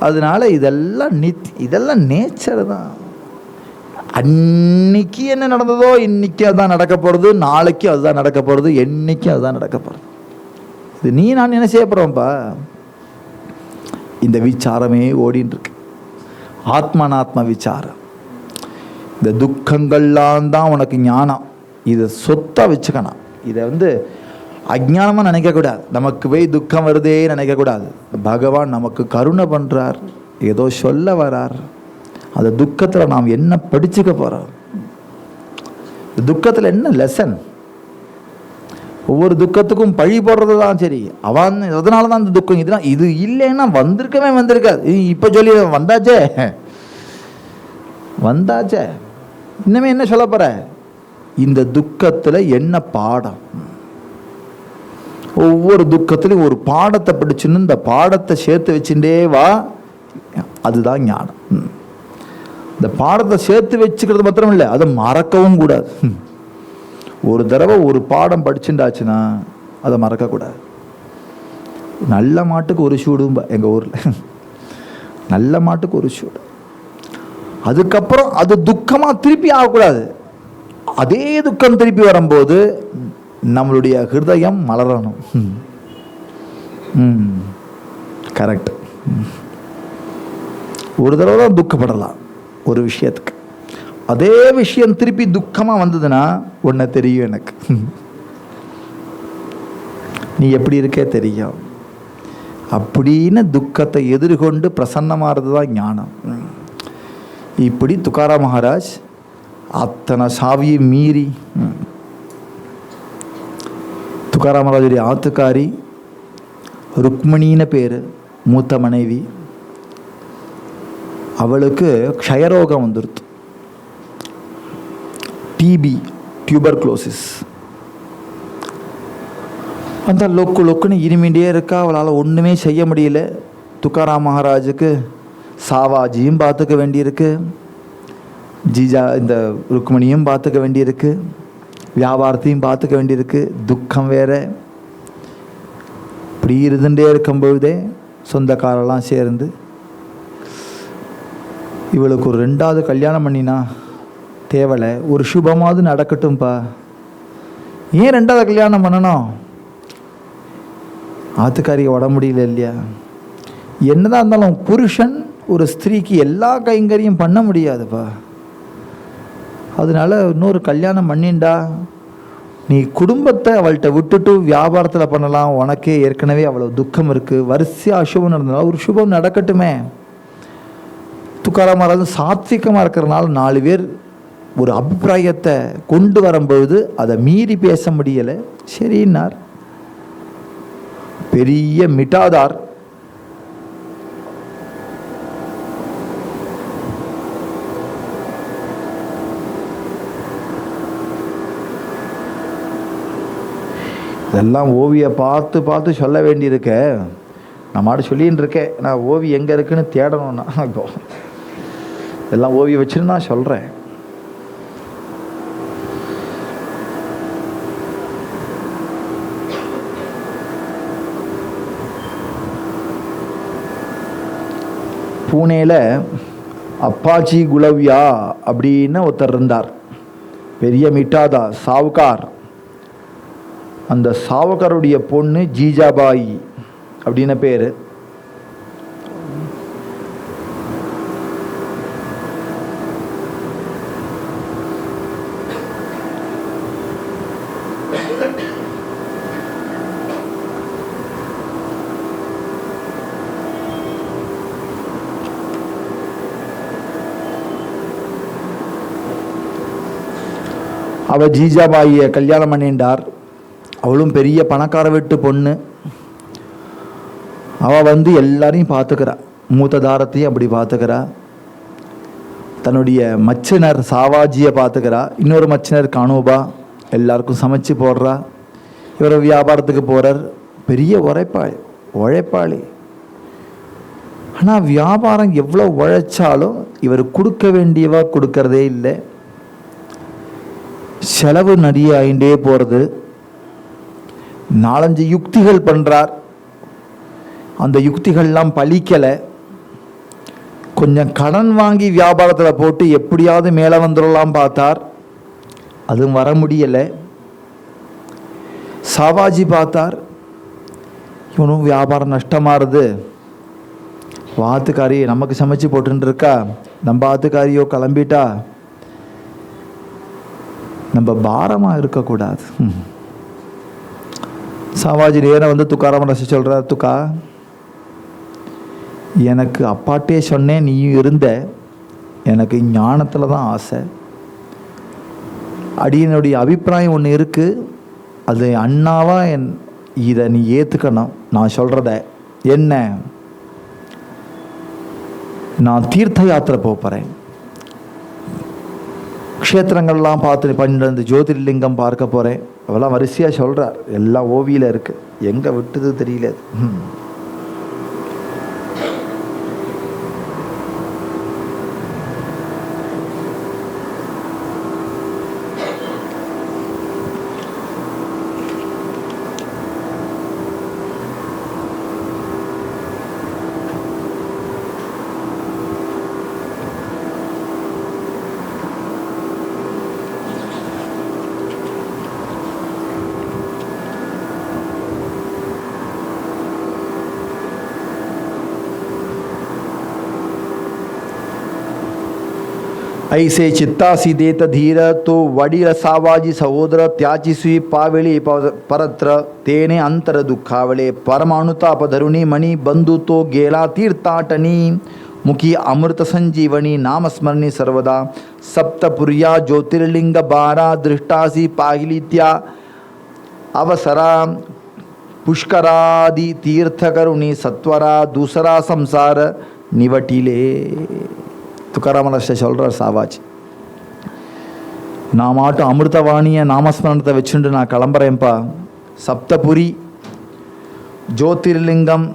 அதனால இதெல்லாம் நேச்சர் தான். அன்னைக்கு என்ன நடந்ததோ இன்னைக்கு அதுதான் நடக்க போகிறது, நாளைக்கு அதுதான் நடக்க போகிறது, என்னைக்கு அதுதான் நடக்க போகிறது. இது நீ நான் என்ன செய்ய போகிறோம்ப்பா? இந்த விசாரமே ஓடின்னு இருக்கு, ஆத்மனாத்ம விசாரம். இந்த துக்கங்கள்லாம் தான் உனக்கு ஞானம். இதை சொத்தாக வச்சுக்கணும். இதை அஜ்ஞானமாக நினைக்கக்கூடாது. நமக்கு போய் துக்கம் வருதே நினைக்கக்கூடாது. பகவான் நமக்கு கருணை பண்ணுறார், ஏதோ சொல்ல வரார். அந்த துக்கத்தில் நாம் என்ன படிச்சுக்க போகிறோம்? துக்கத்தில் என்ன லெசன்? ஒவ்வொரு துக்கத்துக்கும் பழி போடுறது தான் சரி. அவன் அதனால தான் இந்த துக்கம். இதுதான் இது இல்லைன்னா வந்திருக்காது. இப்போ சொல்லி வந்தாச்சே இன்னமே என்ன சொல்ல போற? இந்த துக்கத்தில் என்ன பாடம்? ஒவ்வொரு துக்கத்திலையும் ஒரு பாடத்தை படிச்சுன்னு இந்த பாடத்தை சேர்த்து வச்சுட்டே வா. அதுதான் ஞானம். இந்த பாடத்தை சேர்த்து வச்சுக்கிறது மாத்திரம் இல்லை, அதை மறக்கவும் கூடாது. ஒரு தடவை ஒரு பாடம் படிச்சுட்டாச்சுன்னா அதை மறக்கக்கூடாது. நல்ல மாட்டுக்கு ஒரு சூடும்பா எங்கள் ஊரில். நல்ல மாட்டுக்கு ஒரு சூடு. அதுக்கப்புறம் அது துக்கமாக திருப்பி ஆகக்கூடாது. அதே துக்கம் திருப்பி வரும்போது நம்மளுடைய ஹிருதயம் மலரணும். கரெக்ட். ஒரு தடவை தான் துக்கப்படலாம் ஒரு விஷயத்துக்கு. அதே விஷயம் திருப்பி துக்கமாக வந்ததுன்னா ஒன்று தெரியும் எனக்கு, நீ எப்படி இருக்கே தெரியும் அப்படின்னு துக்கத்தை எதிர்கொண்டு பிரசன்னமாகிறது தான் ஞானம். இப்படி துக்காராம் மகாராஜ் அத்தனை சாவியை மீறி, துக்காராம் மகாராஜுடைய ஆத்துக்காரி ருக்மணின்னு பேர், மூத்த மனைவி. அவளுக்கு க்ஷயரோகம் வந்துடுது, டிபி, டியூபர்குலோசிஸ். அந்த லொக்குன்னு இருமிண்டே இருக்கா. அவளால் ஒன்றுமே செய்ய முடியல. துக்காராம் மகாராஜுக்கு சாவாஜியும் பார்த்துக்க வேண்டியிருக்கு, ஜீஜா இந்த ருக்மணியும் பார்த்துக்க வேண்டியிருக்கு, வியாபாரத்தையும் பார்த்துக்க வேண்டியிருக்கு, துக்கம் வேற. இப்படி இருந்துகிட்டே இருக்கும்பொழுதே சொந்தக்காரெல்லாம் சேர்ந்து இவளுக்கு ஒரு 2வது கல்யாணம் பண்ணினா தேவலை, ஒரு சுபமாவது நடக்கட்டும்பா. ஏன் 2வது கல்யாணம் பண்ணணும்? ஆத்துக்காரியை உட முடியல இல்லையா? என்னதான் இருந்தாலும் புருஷன் ஒரு ஸ்திரீக்கு எல்லா கைங்கரியும் பண்ண முடியாதுப்பா. அதனால இன்னொரு கல்யாணம் பண்ணிண்டா நீ குடும்பத்தை அவள்கிட்ட விட்டுட்டு வியாபாரத்தில் பண்ணலாம். உனக்கே ஏற்கனவே அவ்வளோ துக்கம் இருக்குது. வரிசையாக அசுபம் நடந்தாலும் ஒரு சுபம் நடக்கட்டுமே. துக்காராம் மகாராஜ் சாத்விகமாக இருக்கிறனால 4 பேர் ஒரு அபிப்பிராயத்தை கொண்டு வரும்பொழுது அதை மீறி பேச முடியலை. சரின்னார். பெரிய மிட்டாதார். இதெல்லாம் ஓவியை பார்த்து சொல்ல வேண்டியிருக்க. நான் மாடு சொல்லின்னு இருக்கேன். நான் ஓவி எங்கே இருக்குன்னு தேடணும்னா இப்போ இதெல்லாம் ஓவியை வச்சுன்னு நான் சொல்கிறேன். பூனேல அப்பாச்சி குலவ்யா அப்படின்னு ஒருத்தர் இருந்தார், பெரிய மிட்டாதா சாவுகார். அந்த சாவுகாருடைய பொண்ணு ஜீஜாபாய் அப்படின்னு பேர். அவள் ஜீஜாபாயை கல்யாணம் பண்ணிண்டார். அவளும் பெரிய பணக்கார வீட்டு பொண்ணு. அவள் எல்லாரையும் பார்த்துக்கிறா. மூத்த தாரத்தையும் அப்படி பார்த்துக்கிறா. தன்னுடைய மச்சினர் சாவாஜியை பார்த்துக்கிறா. இன்னொரு மச்சினர் கானோபா எல்லாருக்கும் சமைச்சு போடுறா. இவர் வியாபாரத்துக்கு போகிறார். பெரிய உழைப்பாளி. ஆனால் வியாபாரம் எவ்வளோ உழைச்சாலும் இவர் கொடுக்க வேண்டியவா கொடுக்கறதே இல்லை. செலவு நிறைய ஆயிண்டே போகிறது. 4-5 யுக்திகள் பண்ணுறார். அந்த யுக்திகள்லாம் பலிக்கலை. கொஞ்சம் கடன் வாங்கி வியாபாரத்தில் போட்டு எப்படியாவது மேலே வந்துடலாம் பார்த்தார். அதுவும் வர முடியலை. சாவாஜி பார்த்தார், இவனும் வியாபாரம் நஷ்டமாறுது, ஆத்துக்காரி நமக்கு சமைச்சு போட்டுன்னு இருக்கா, நம்ம ஆத்துக்காரியோ கிளம்பிட்டா, நம்ம பாரமாக இருக்கக்கூடாது. சாவாஜி நேரம் வந்து துக்காராம ரசி சொல்கிறார், துக்கா எனக்கு அப்பாட்டே சொன்னேன், நீயும் இருந்த, எனக்கு ஞானத்தில் தான் ஆசை. அடியனுடைய அபிப்பிராயம் ஒன்று இருக்குது, அது அண்ணாவா இதை நீ ஏற்றுக்கணும். நான் சொல்கிறத என்ன, நான் தீர்த்த யாத்திரை போகிறேன், க்ஷேத்திரங்கள்லாம் பார்த்து 12 ஜோதிர்லிங்கம் பார்க்க போகிறேன். அவெல்லாம் வரிசையாக சொல்கிறார், எல்லாம் ஓவியில் இருக்குது, எங்கே விட்டது தெரியல. ऐसे चित्तासी देत धीर तो वडील सावाजी सहोदर त्याची सुई पावेळी परत्र तेने अंतर दुःखावळे परमाणुताप धरुणी मणी बंधु तो गेला तीर्थाटनी मुखी अमृत संजीवनी नामस्मरणी सर्वदा सप्तपुर्या ज्योतिर्लिंग 12 दृष्टासी पाहिलित्या अवसरा पुष्करादि तीर्थकरुणी सत्वरा दूसरा संसार निवटिले. துக்காராமராஷ்ட சொல்கிறார் சாவாஜி, நான் மாட்டும் அமிர்தவாணியை நாமஸ்மரணத்தை வச்சுட்டு நான் கிளம்புறேன்ப்பா. சப்தபுரி, ஜோதிர்லிங்கம்,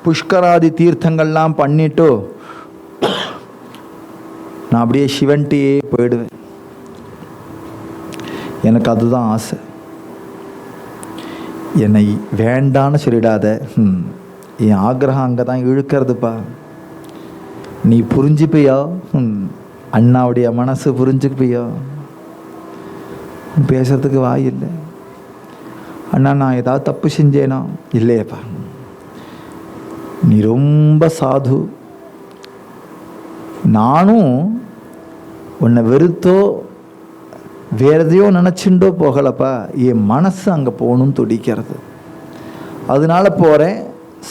புஷ்கராதி தீர்த்தங்கள்லாம் பண்ணிட்டு நான் அப்படியே சிவன்ட்டே போயிடுவேன். எனக்கு அதுதான் ஆசை. என்னை வேண்டான்னு சொல்லிடாத, என் ஆக்ரகம் அங்கே தான் இழுக்கிறதுப்பா. நீ புரிஞ்சுப்பியோ, அண்ணாவுடைய மனசு புரிஞ்சுப்பியோ. பேசுறதுக்கு வாய் இல்லை. அண்ணா நான் ஏதாவது தப்பு செஞ்சேனா? இல்லையப்பா, நீ ரொம்ப சாது, நானும் உன்னை வெறுத்தோ வேற எதையோ நினச்சிண்டோ போகலப்பா, என் மனசு அங்கே போகணும்னு துடிக்கிறது, அதனால போகிறேன்.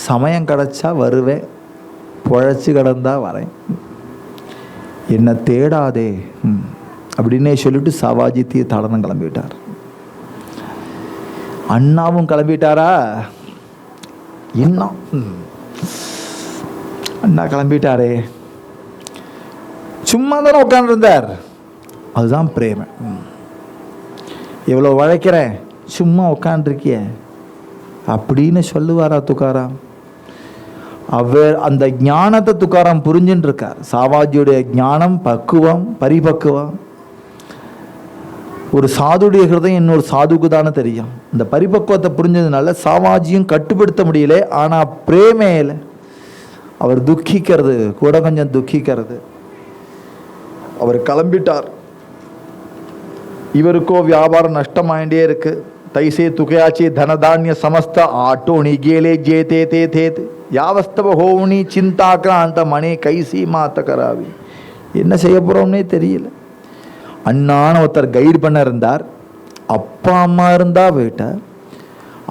சமயம் கிடச்சா வருவேன், பொழைச்சி கிடந்தா வரேன், என்னை தேடாதே அப்படின்னே சொல்லிட்டு சாவாஜி தீர்த்தாடனம் கிளம்பிட்டார். அண்ணாவும் கிளம்பிட்டாரா? இன்னும் அண்ணா கிளம்பிட்டாரே, சும்மா தானே உட்காந்துருந்தார். அதுதான் பிரேம. எவ்வளோ உழைக்கிறேன், சும்மா உட்காந்துருக்கிய அப்படின்னு சொல்லுவாரா துக்காராம்? அவர் அந்த ஞானத்தை துக்காராம் புரிஞ்சுன்னு இருக்கார். சாவாஜியுடைய ஞானம் பக்குவம், பரிபக்குவம். ஒரு சாதுடைய ஹிருதயம் இன்னொரு சாதுக்கு தானே தெரியும். இந்த பரிபக்குவத்தை புரிஞ்சதுனால சாவாஜியும் கட்டுப்படுத்த முடியல. ஆனால் பிரேமையில் அவர் துக்கிக்கிறது கூட கொஞ்சம் துக்கிக்கிறது. அவர் கிளம்பிட்டார். இவருக்கோ வியாபாரம் நஷ்டமாயிட்டே இருக்கு. தைசே துகையாச்சி தனதானிய சமஸ்த ஆட்டோணி கேலே ஜே தே தே தேத் யாவஸ்தவ ஹோவுனி சிந்தாக்ராந்த மணி கைசி மாத்த கராவி. என்ன செய்ய போகிறோம்னே தெரியல. அண்ணான்னு ஒருத்தர் கைடு பண்ண இருந்தார். அப்பா அம்மா இருந்தா போயிட்டார்.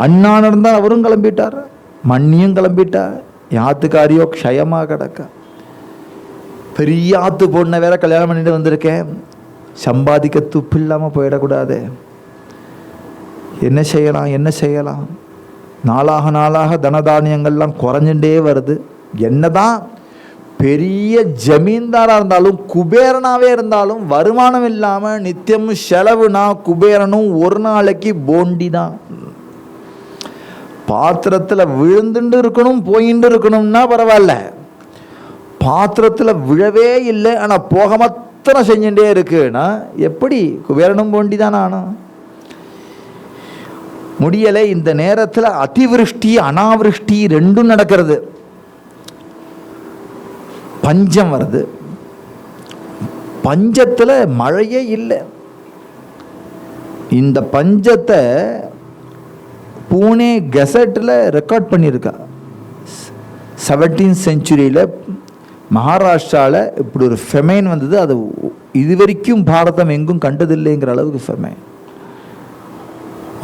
அண்ணான்னு இருந்தால் அவரும் கிளம்பிட்டார். மண்ணியும் கிளம்பிட்டார். யாத்துக்காரியோ க்ஷயமாக கிடக்க. பெரிய ஆத்து பொண்ணை வேற கல்யாணம் பண்ணிட்டு வந்திருக்கேன். சம்பாதிக்க துப்பு இல்லாமல் போயிடக்கூடாது. என்ன செய்யலாம், என்ன செய்யலாம்? நாளாக நாளாக தனதானியங்கள்லாம் குறைஞ்சுட்டே வருது. என்னதான் பெரிய ஜமீன்தாராக இருந்தாலும் குபேரனாகவே இருந்தாலும் வருமானம் இல்லாமல் நித்தியமும் செலவுனா குபேரனும் ஒரு நாளைக்கு போண்டி தான். பாத்திரத்தில் விழுந்துட்டு இருக்கணும், போயிட்டு இருக்கணும்னா பரவாயில்ல. பாத்திரத்தில் விழவே இல்லை, ஆனால் போக மாத்திரம் செஞ்சுட்டே இருக்குன்னா எப்படி? குபேரனும் போண்டி தான் ஆனா முடியலை. இந்த நேரத்தில் அதிவிருஷ்டி அனாவிருஷ்டி ரெண்டும் நடக்கிறது. பஞ்சம் வருது. பஞ்சத்தில் மழையே இல்லை. இந்த பஞ்சத்தை பூனே கெசட்டில் ரெக்கார்ட் பண்ணியிருக்கா. 17th centuryயில் மகாராஷ்டிராவில் இப்படி ஒரு ஃபெமைன் வந்தது. அது இதுவரைக்கும் பாரதம் எங்கும் கண்டதில்லைங்கிற அளவுக்கு ஃபெமைன்.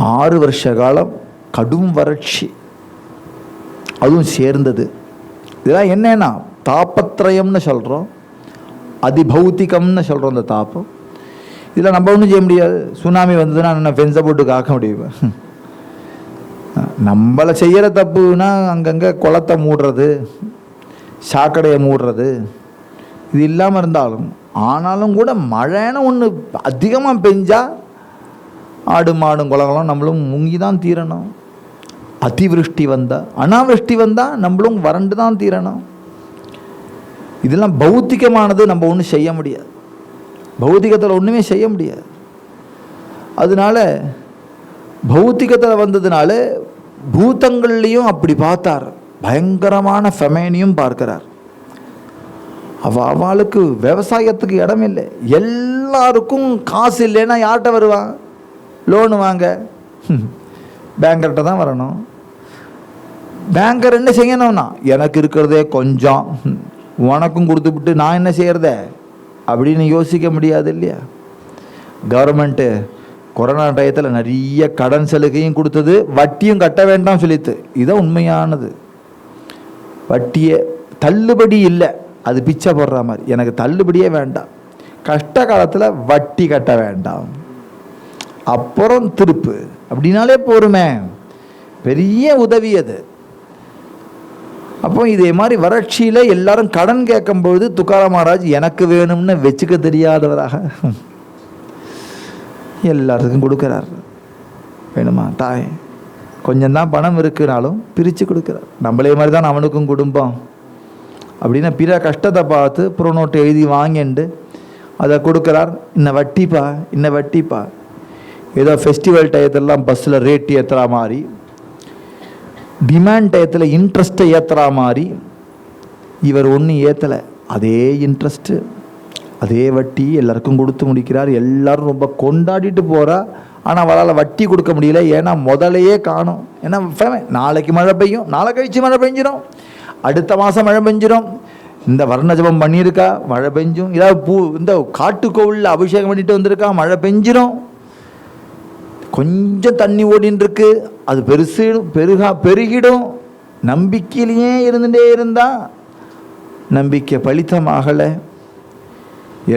6 வருஷ காலம் கடும் வறட்சி, அதுவும் சேர்ந்தது. இதெல்லாம் என்னன்னா தாபத்ரயம்னு சொல்கிறோம், அதிபௌத்திகம்னு சொல்கிறோம். அந்த தாபம் இதில் நம்ம ஒன்றும் செய்ய முடியாது. சுனாமி வந்ததுன்னா நான் ஃபென்ஸை போட்டு காக்க முடியும்? நம்மளை செய்கிற தப்புனா அங்கங்கே குளத்தை மூடுறது, சாக்கடையை மூடுறது, இது இல்லாமல் இருந்தாலும் ஆனாலும் கூட மழைன்னு ஒன்று அதிகமாக பெஞ்சா ஆடு மாடும் குளங்களும் நம்மளும் முங்கி தான் தீரணும். அதிவிருஷ்டி வந்தால், அனாவிருஷ்டி வந்தால் நம்மளும் வறண்டு தான் தீரணும். இதெல்லாம் பௌத்திகமானது, நம்ம ஒன்றும் செய்ய முடியாது. பௌத்திகத்தில் ஒன்றுமே செய்ய முடியாது. அதனால பௌத்திகத்தில் வந்ததுனால பூதங்கள்லையும் அப்படி பார்த்தார். பயங்கரமான ஃபெமைனையும் பார்க்கிறார். அவளுக்கு விவசாயத்துக்கு இடம் இல்லை. எல்லாருக்கும் காசு இல்லைன்னா யார்கிட்ட வருவான்? லோனு வாங்க பேங்கர்கிட்ட தான் வரணும். பேங்கர் என்ன செய்யணும்னா, எனக்கு இருக்கிறதே கொஞ்சம், உனக்கும் கொடுத்துவிட்டு நான் என்ன செய்யறத அப்படின்னு யோசிக்க முடியாது இல்லையா? கவர்மெண்ட்டு கொரோனா டயத்தில் நிறைய கடன் சலுகையும் கொடுத்தது, வட்டியும் கட்ட வேண்டாம் சொல்லித்து. இதுதான் உண்மையானது. வட்டியே தள்ளுபடி இல்லை, அது பிச்சை போடுற மாதிரி. எனக்கு தள்ளுபடியே வேண்டாம், கஷ்ட காலத்தில் வட்டி கட்ட வேண்டாம், அப்புறம் திருப்பு அப்படின்னாலே போருமே. பெரிய உதவி அது. அப்போ இதே மாதிரி வறட்சியில் எல்லாரும் கடன் கேட்கும்பொழுது துக்காராம் மகாராஜ் எனக்கு வேணும்னு வச்சுக்க தெரியாதவராக எல்லாத்துக்கும் கொடுக்குறார். வேணுமா தாய், கொஞ்சம்தான் பணம் இருக்குனாலும் பிரித்து கொடுக்குறார். நம்மளே மாதிரி தான் அவனுக்கும் குடும்பம் அப்படின்னா பிற கஷ்டத்தை பார்த்து ப்ரோனோட்டு எழுதி வாங்கிண்டு அதை கொடுக்குறார். இன்ன வட்டிப்பா ஏதோ ஃபெஸ்டிவல் டயத்தெல்லாம் பஸ்ஸில் ரேட் ஏற்றுற மாதிரி, டிமாண்ட் டயத்தில் இன்ட்ரெஸ்ட்டை ஏற்றுற மாதிரி இவர் ஒன்றும் ஏற்றலை. அதே இன்ட்ரெஸ்ட்டு, அதே வட்டி எல்லாருக்கும் கொடுத்து முடிக்கிறார். எல்லாரும் ரொம்ப கொண்டாடிட்டு போகிறா. ஆனால் அவளால் வட்டி கொடுக்க முடியல. ஏன்னா முதலையே காணும். ஏன்னா நாளைக்கு மழை பெய்யும், நாளை கழிச்சு மழை பெஞ்சிடும், அடுத்த மாதம் மழை பெஞ்சிடும். இந்த வர்ண ஜபம் பண்ணியிருக்கா, மழை பெஞ்சும். ஏதாவது இந்த காட்டுக்கோவிலில் அபிஷேகம் பண்ணிட்டு வந்திருக்கா, மழை பெஞ்சிடும். கொஞ்சம் தண்ணி ஓடின்னு இருக்கு, அது பெருகிடும். நம்பிக்கையிலேயே இருந்துட்டே இருந்தா நம்பிக்கை பலித்தமாகலை.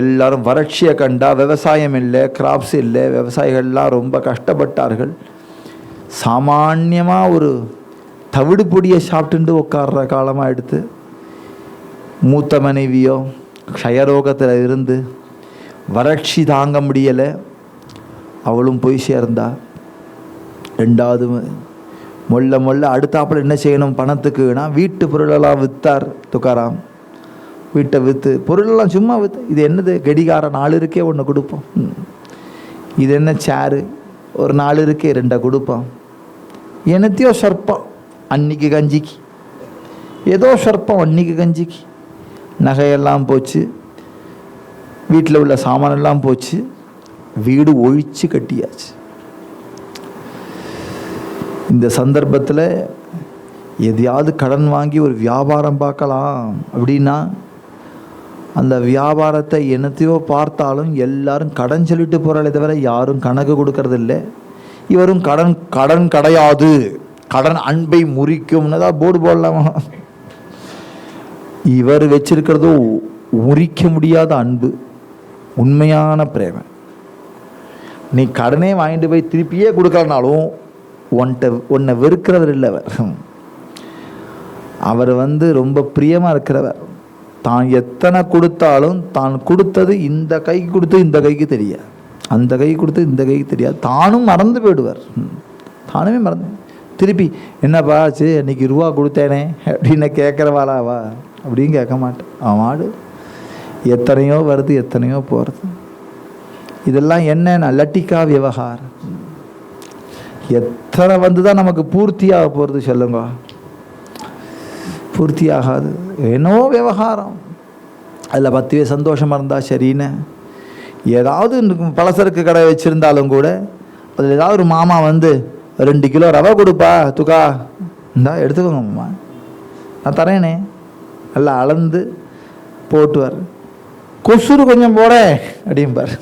எல்லாரும் வறட்சியை கண்டா, விவசாயம் இல்லை, கிராப்ஸ் இல்லை, விவசாயிகள்லாம் ரொம்ப கஷ்டப்பட்டார்கள். சாமான்யமாக ஒரு தவிடு பொடியை சாப்பிட்டுண்டு உட்கார்ற காலமாக எடுத்து, மூத்த மனைவியோ க்ஷயரோகத்தில் இருந்து வறட்சி தாங்க முடியலை, அவளும் போய் சேர்ந்தா. ரெண்டாவது மொல்ல அடுத்தாப்பில் என்ன செய்யணும் பணத்துக்குன்னா, வீட்டு பொருளெல்லாம் விற்றார் துக்காராம். வீட்டை விற்று பொருளெல்லாம் சும்மா விற்று, இது என்னது கடிகார 4 இருக்கே 1 கொடுப்போம், இது என்ன சேரு ஒரு 4 இருக்கே 2 கொடுப்போம், என்னத்தையோ சொற்பம் அன்னைக்கு கஞ்சிக்கு, ஏதோ சொற்பம் அன்னைக்கு கஞ்சிக்கு. நகையெல்லாம் போச்சு, வீட்டில் உள்ள சாமானெல்லாம் போச்சு, வீடு ஒழிச்சு கட்டியாச்சு. இந்த சந்தர்ப்பத்தில் எதையாவது கடன் வாங்கி ஒரு வியாபாரம் பார்க்கலாம் அப்படின்னா, அந்த வியாபாரத்தை என்னத்தையோ பார்த்தாலும் எல்லாரும் கடன் சொல்லிட்டு போகிறாலே தவிர யாரும் கணக்கு கொடுக்கறது இல்லை. இவரும் கடன் கிடையாது, கடன் அன்பை முறிக்கும்னு தான் போர்டு போடலாமா? இவர் வச்சிருக்கிறதோ முறிக்க முடியாத அன்பு, உண்மையான பிரேமம். நீ கடனே வாங்கிட்டு போய் திருப்பியே கொடுக்கறனாலும் உன்னை வெறுக்கிறவர் இல்லை அவர். அவர் ரொம்ப பிரியமாக இருக்கிறவர். தான் எத்தனை கொடுத்தாலும் தான் கொடுத்தது இந்த கைக்கு கொடுத்து இந்த கைக்கு தெரியாது, அந்த கை கொடுத்து இந்த கைக்கு தெரியாது. தானும் மறந்து போயிடுவார். தானுமே மறந்து திருப்பி என்னப்பா ஆச்சு அன்றைக்கி ரூபா கொடுத்தேனே அப்படின்னு கேட்குறவாளாவா அப்படின்னு கேட்க மாட்டேன். அவன் எத்தனையோ வருது, எத்தனையோ போகிறது. இதெல்லாம் என்னன்னா லட்டிக்கா விவகாரம். எத்தனை வந்து தான் நமக்கு பூர்த்தியாக போகிறது சொல்லுங்க? பூர்த்தி ஆகாது. என்னோ விவகாரம் அதில் 10 பேர் சந்தோஷமாக இருந்தால் சரின்னு. ஏதாவது பலசரக்கு கடை வச்சுருந்தாலும் கூட அதில் ஏதாவது ஒரு மாமா வந்து 2 கிலோ ரவை கொடுப்பா துக்கா, இந்தா எடுத்துக்கோங்க மாமா, நான் தரேனே, நல்லா அளந்து போட்டுவார். கொசுறு கொஞ்சம் போட அப்படிம்பார்.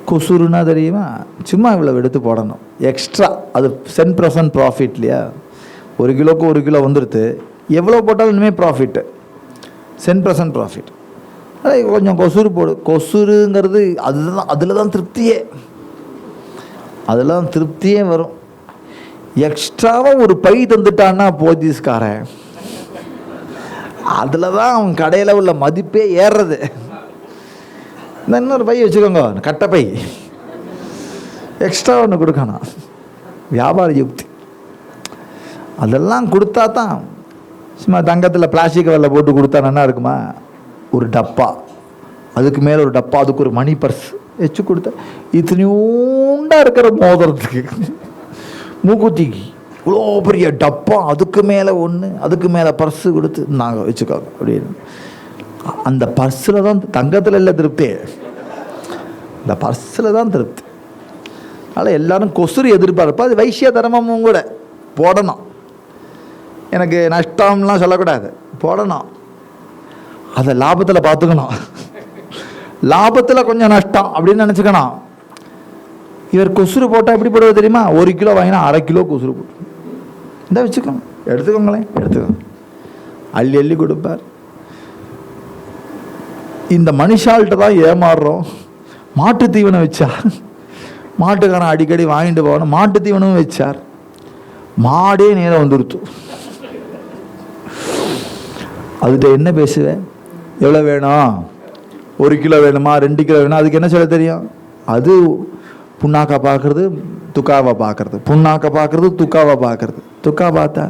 கொசுறுனா தெரியுமா, சும்மா இவ்வளோ எடுத்து போடணும் எக்ஸ்ட்ரா, அது 10% ப்ராஃபிட் இல்லையா. 1 கிலோக்கு 1 கிலோ வந்துடுது, எவ்வளோ போட்டாலும் இனிமேல் ப்ராஃபிட்டு, 10% ப்ராஃபிட். அது கொஞ்சம் கொசுறு போடு. கொசுறுங்கிறது அதுதான், அதில் தான் திருப்தியே, அதில் தான் திருப்தியே வரும். எக்ஸ்ட்ராவாக ஒரு பை தந்துட்டான்னா போலீஸ்காரன், அதில் தான் அவன் கடையில் உள்ள மதிப்பே ஏறுறது. இந்த இன்னொரு பை வச்சுக்கோங்க, கட்டை எக்ஸ்ட்ரா ஒன்று கொடுக்கணும், வியாபார யுக்தி. அதெல்லாம் கொடுத்தா தான். சும்மா தங்கத்தில் பிளாஸ்டிக் கவரில் போட்டு கொடுத்தா நல்லா இருக்குமா? ஒரு டப்பா, அதுக்கு மேலே ஒரு டப்பா, அதுக்கு ஒரு மணி பர்ஸ் வச்சு கொடுத்தா, இத்தனையூண்டா இருக்கிற மோதிரத்துக்கு மூக்குத்திக்கு இவ்வளோ பெரிய டப்பா, அதுக்கு மேலே ஒன்று, அதுக்கு மேலே பர்ஸு கொடுத்து நாங்கள் வச்சுக்கோங்க அப்படின்னு. அந்த பர்ஸில் தான், தங்கத்தில் இல்லை திருப்தி, இந்த பர்ஸில் தான் திருப்தி. அதனால் எல்லோரும் கொசுறு எதிர்பார்ப்பா. அது வைசிய தர்மமும் கூட போடணும். எனக்கு நஷ்டம்லாம் சொல்லக்கூடாது, போடணும். அதை லாபத்தில் பார்த்துக்கணும். லாபத்தில் கொஞ்சம் நஷ்டம் அப்படின்னு நினச்சிக்கணும். இவர் கொசுறு போட்டால் எப்படி போடுவது தெரியுமா? 1 கிலோ வாங்கினா 1/2 கிலோ கொசுறு போட்டு இந்த வச்சுக்கோங்க, எடுத்துக்கோங்களேன், எடுத்துக்கோங்க, அள்ளி அள்ளி கொடுப்பார். இந்த மனுஷால்கிட்ட தான் ஏமாறுறோம். மாட்டு தீவனம் வச்சா, மாட்டுக்காரன் அடிக்கடி வாங்கிட்டு போகணும், மாட்டு தீவனமும் வச்சார், மாடே நேரம் வந்துடுத்து. அதுகிட்ட என்ன பேசுவேன்? எவ்வளோ வேணும்? 1 கிலோ வேணுமா, 2 கிலோ வேணும்? அதுக்கு என்ன சொல்ல தெரியும்? அது புண்ணாக்கா பார்க்கறது, துக்காவை பார்க்கறது, புண்ணாக்கை பார்க்கறது, துக்காவை பார்க்கறது. துக்கா பார்த்தா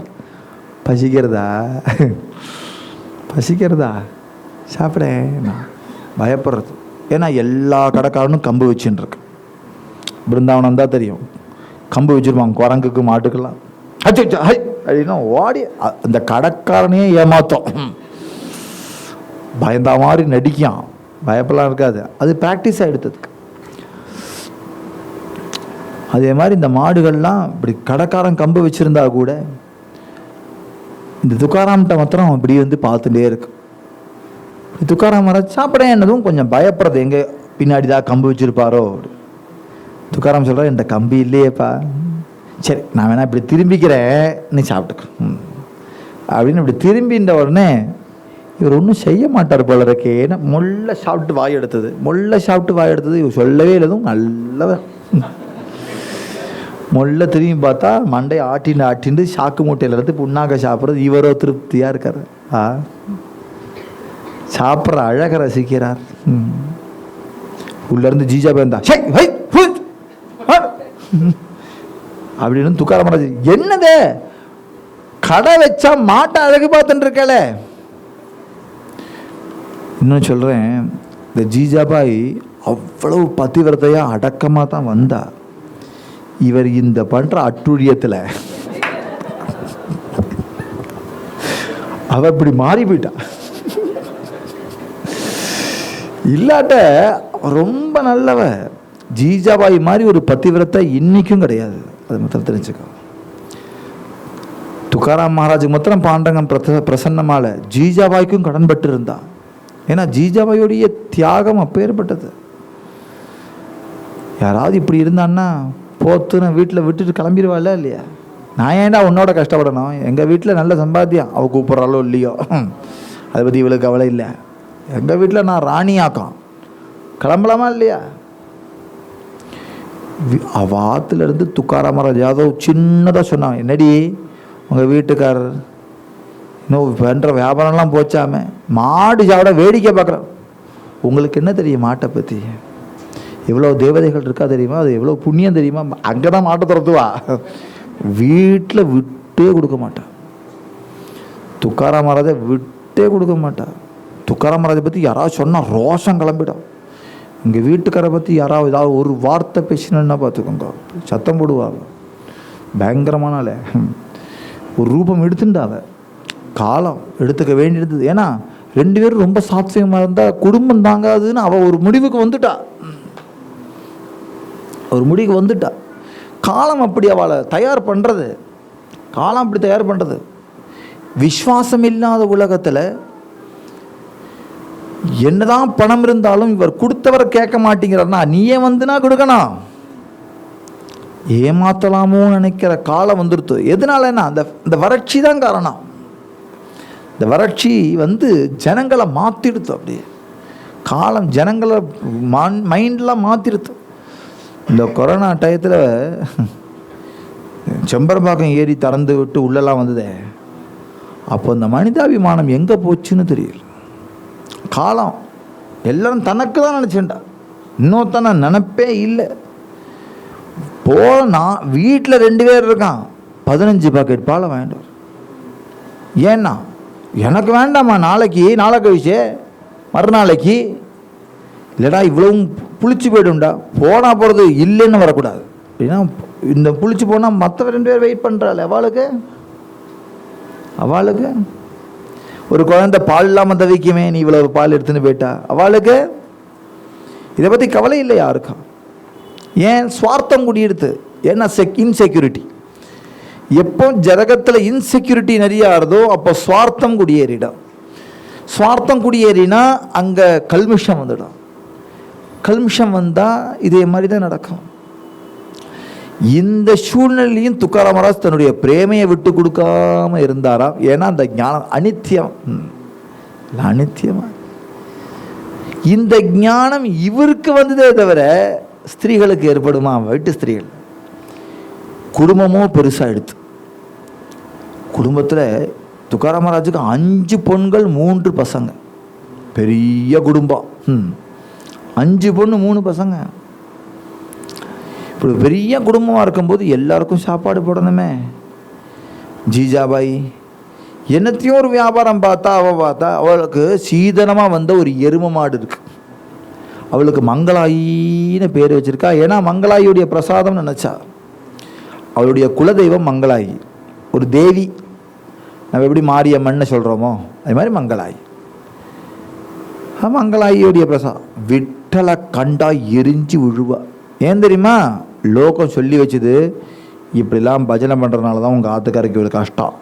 பசிக்கிறதா, பசிக்கிறதா, சாப்பிட பயப்படுறது. ஏன்னா எல்லா கடைக்காரனும் கம்பு வச்சுன்னு இருக்கு. பிருந்தாவனம் தான் தெரியும், கம்பு வச்சுருப்பாங்க குரங்குக்கு மாட்டுக்கெல்லாம். ஹை அப்படின்னா ஓடி அந்த கடைக்காரனையே ஏமாத்தோம். பயந்தா மாதிரி நடிக்கான், பயப்பெல்லாம் இருக்காது. அது ப்ராக்டிஸ் ஆகிடுறதுக்கு. அதே மாதிரி இந்த மாடுகள்லாம் இப்படி கடைக்காரன் கம்பு வச்சுருந்தா கூட இந்த துக்காராம்கிட்ட மாத்திரம் இப்படி வந்து பார்த்துட்டே இருக்கு. துக்காராம் வர சாப்பிட என்னதும் கொஞ்சம் பயப்படுறது, எங்கே பின்னாடி தான் கம்பு வச்சுருப்பாரோ. துக்காராம் சொல்கிறார், இந்த கம்பு இல்லையேப்பா, சரி நான் வேணா இப்படி திரும்பிக்கிறேன், நீ சாப்பிட்டுக்க அப்படின்னு இப்படி திரும்பின்ற உடனே இவர் ஒன்றும் செய்ய மாட்டார் போல இருக்கே. ஏன்னா மொல்ல சாப்பிட்டு வாய் எடுத்தது, மொல்ல சாப்பிட்டு வாய் எடுத்தது இவர் சொல்லவே இல்லதும் நல்லவன். மொல்ல திரும்பி பார்த்தா மண்டை ஆட்டின்னு சாக்கு மூட்டையில் இருந்து புண்ணாக்க சாப்பிட்றது. இவரோ திருப்தியாக இருக்கார், சாப்பிட்ற அழக ரசிக்கிறார். உள்ளேருந்து ஜீஜா பேர்ந்தா அப்படின்னு துக்காராம் மகாராஜ், என்னது கடை வச்சா மாட்டை அழகு பார்த்துட்டு இருக்கல. இன்னும் சொல்கிறேன், இந்த ஜீஜாபாய் அவ்வளவு பதிவிரதையாக அடக்கமாக தான் வந்தா. இவர் இந்த பண்ணுற அட்டுழியத்தில் அவ இப்படி மாறி போயிட்டா. இல்லாட்ட ரொம்ப நல்லவ. ஜீஜாபாய் மாதிரி ஒரு பதிவிரத்தை இன்னைக்கும் கிடையாது, அது மாத்திரம் தெரிஞ்சுக்கோ. துக்காராம் மகாராஜுக்கு மாத்திரம் பாண்டங்கம் பிரசன்னமால ஜீஜாபாய்க்கும் கடன்பட்டு இருந்தா. ஏன்னா ஜீஜாபாயோடைய தியாகம் அப்பேற்பட்டது. யாராவது இப்படி இருந்தான்னா போத்து நான் வீட்டில் விட்டுட்டு கிளம்பிடுவாள் இல்லையா? நான் ஏன்டா உன்னோட கஷ்டப்படணும்? எங்கள் வீட்டில் நல்ல சம்பாத்தியம், அவள் கூப்பிட்றாளோ இல்லையோ அதை பற்றி இவளுக்கு கவலை இல்லை. எங்கள் வீட்டில் நான் ராணியாக்கம், கிளம்பலாமா இல்லையா? அவாத்துலேருந்து துக்காராம் மகாராஜ் யாதவ் சின்னதாக சொன்னான், என்னடி உங்கள் வீட்டுக்காரர் இன்னும் பண்ணுற வியாபாரம்லாம் போச்சாமே, மாடு சாப்பிட வேடிக்கை பார்க்குறேன். உங்களுக்கு என்ன தெரியும் மாட்டை பற்றி? எவ்வளோ தேவதைகள் இருக்கா தெரியுமா? அது எவ்வளோ புண்ணியம் தெரியுமா? அங்கே தான் மாட்டை துரத்துவா, வீட்டில் விட்டே கொடுக்க மாட்டா. துக்காராம் மகாராஜை விட்டே கொடுக்க மாட்டா. துக்காராம் மகாராஜை பற்றி யாராவது சொன்னால் ரோஷம் கிளம்பிடும். இங்கே வீட்டுக்காரை பற்றி யாராவது ஏதாவது ஒரு வார்த்தை பேசினா பார்த்துக்கோங்க, சத்தம் போடுவாங்க. பயங்கரமானால ஒரு ரூபம் எடுத்துட்டாவ, காலம் எடுத்துக்க வேண்டியிருந்தது. ஏன்னா 2 பேரும் ரொம்ப சாத்வியமாக இருந்தால் குடும்பம் தாங்காதுன்னு அவள் ஒரு முடிவுக்கு வந்துட்டா. காலம் அப்படி அவளை தயார் பண்ணுறது. விஸ்வாசம் இல்லாத உலகத்தில் என்னதான் பணம் இருந்தாலும் இவர் கொடுத்தவரை கேட்க மாட்டேங்கிறார்னா நீயே வந்துனா கொடுக்கணும், ஏமாத்தலாமோ நினைக்கிற காலம் வந்துடுத்து. எதனாலன்னா அந்த வறட்சி தான் காரணம். இந்த வறட்சி ஜனங்களை மாற்றிடுத்து. அப்படியே காலம் ஜனங்களை மைண்டெலாம் மாற்றிடுத்து. இந்த கொரோனா டயத்தில் செம்பரம்பாக்கம் ஏறி திறந்து விட்டு உள்ளெல்லாம் வந்ததே, அப்போ இந்த மனிதாபிமானம் எங்கே போச்சுன்னு தெரியல. காலம் எல்லாரும் தனக்கு தான் நினச்சேன்டா, இன்னொருத்தன நினப்பே இல்லை. நான் வீட்டில் 2 பேர் இருக்கான், 15 பாக்கெட் பாலை வாங்கிட்டு. ஏன்னா எனக்கு வேண்டாமா, நாளைக்கு கழிச்சு மறுநாளைக்கு இல்லைடா இவ்வளவும் புளிச்சு போய்டும்டா, போனால் போகிறது இல்லைன்னு வரக்கூடாது. அப்படின்னா இந்த புளிச்சு போனால் மற்ற 2 பேர் வெயிட் பண்ணுறாள். அவளுக்கு ஒரு குழந்தை பால் இல்லாமல் தவிக்குமே, நீ இவ்வளவு பால் எடுத்துன்னு போயிட்டா. அவளுக்கு இதை பற்றி கவலை இல்லை யாருக்கும். ஏன்? சுவார்த்தம் குடியிருது. ஏன்னா இன்செக்யூரிட்டி. எப்போ ஜகத்தில் இன்செக்யூரிட்டி நிறைய ஆறுதோ அப்போ சுவார்த்தம் குடியேறிடும். சுவார்த்தம் குடியேறினா அங்கே கல்மிஷம் வந்துடும். கல்மிஷம் வந்தால் இதே மாதிரி தான் நடக்கும். இந்த சூழ்நிலையும் துக்காராம் மகாராஜ் தன்னுடைய பிரேமையை விட்டு கொடுக்காம இருந்தாராம். ஏன்னா அந்த ஞானம் அனித்தியமா இந்த ஞானம் இவருக்கு வந்ததே தவிர ஸ்திரீகளுக்கு ஏற்படுமா? வீட்டு ஸ்திரீகள் குடும்பமோ பெருசாக எடுத்து. குடும்பத்தில் துக்காராம் மகாராஜுக்கு 5 பெண்கள் 3 பசங்க, பெரிய குடும்பம். 5 பொண்ணு 3 பசங்க. இப்படி பெரிய குடும்பமாக இருக்கும்போது எல்லாருக்கும் சாப்பாடு போடணுமே. ஜீஜாபாய் என்னத்தையும் ஒரு வியாபாரம் பார்த்தா அவளுக்கு சீதனமாக வந்த ஒரு எரும மாடு இருக்கு. அவளுக்கு மங்களாயின்னு பேர் வச்சிருக்கா. ஏன்னா மங்களாயியுடைய பிரசாதம் நினச்சா. அவளுடைய குலதெய்வம் மங்களாயி, ஒரு தேவி. நம்ம எப்படி மாரியம்மன்னு சொல்கிறோமோ அது மாதிரி மங்களாயி. மங்களாயியுடைய பிரசாதம். விட்டலை கண்டா எரிஞ்சு விழுவா. ஏன் தெரியுமா? லோகம் சொல்லி வச்சுது, இப்படிலாம் பஜனை பண்ணுறதுனால தான் உங்கள் ஆத்துக்காரைக்கு ஒரு கஷ்டம்.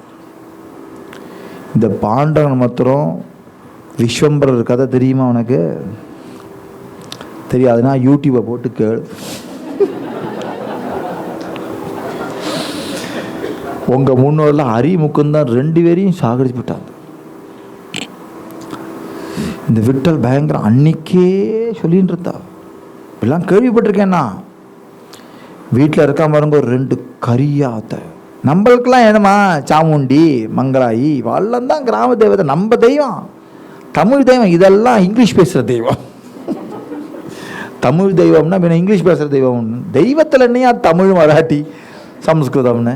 இந்த பாண்டவன் மாத்திரம் விஸ்வம்பரர் கதை தெரியுமா உனக்கு? தெரியாதுன்னா யூடியூப்பை போட்டு கேளு. உங்கள் முன்னோரில் அரிமுக்குந்தான் 2 பேரையும் சாகடிச்சு விட்டாங்க. இந்த விட்டல் பயங்கரம். அன்னைக்கே சொல்லின்னு இருந்தா. இப்படிலாம் கேள்விப்பட்டிருக்கேன்னா. வீட்டில் இருக்கா பாருங்க ஒரு 2 கரியாத்த. நம்மளுக்கெல்லாம் என்னமா சாமுண்டி மங்களாயி வல்லம் தான் கிராம தெய்வத்தை. நம்ம தெய்வம் தமிழ் தெய்வம். இதெல்லாம் இங்கிலீஷ் பேசுகிற தெய்வம். தமிழ் தெய்வம்னா இங்கிலீஷ் பேசுகிற தெய்வம். தெய்வத்தில் என்னையா தமிழ் மராட்டி சமஸ்கிருதம்னு?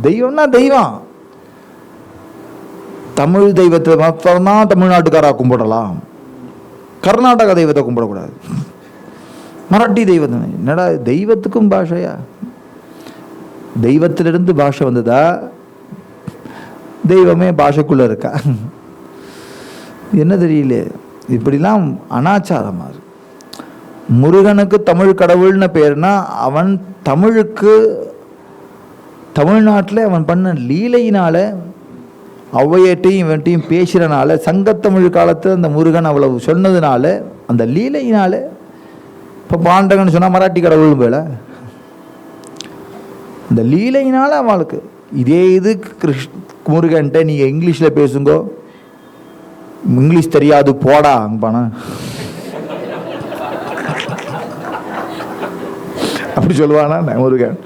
தெய்வம்னா தெய்வம். தமிழ் தெய்வத்தை மாத்திரம்தான் தமிழ்நாட்டுக்காரா கும்பிடலாம், கர்நாடக தெய்வத்தை கும்பிடக்கூடாது. மராட்டி தெய்வம் என்னடா தெய்வத்துக்கும் பாஷையா? தெய்வத்திலிருந்து பாஷை வந்ததா? தெய்வமே பாஷைக்குள்ளே இருக்கா? என்ன தெரியல. இப்படிலாம் அனாச்சாரமாக இருக்கு. முருகனுக்கு தமிழ் கடவுள்னு பேர்னா அவன் தமிழுக்கு தமிழ்நாட்டில் அவன் பண்ண லீலையினால ஔவையட்டையும் இவன்ட்டையும் பேசுகிறனால சங்கத்தமிழ் காலத்தில் அந்த முருகன் அவ்வளவு சொன்னதுனால அந்த லீலையினால. இப்போ பாண்டகன் சொன்னால் மராட்டி கடவுள் போல இந்த லீலையினால அவளுக்கு இதே இது முருகன்ட்ட நீங்கள் இங்கிலீஷில் பேசுங்கோ, இங்கிலீஷ் தெரியாது போடா அங்கப்பானா அப்படி சொல்லுவானா? முருகன்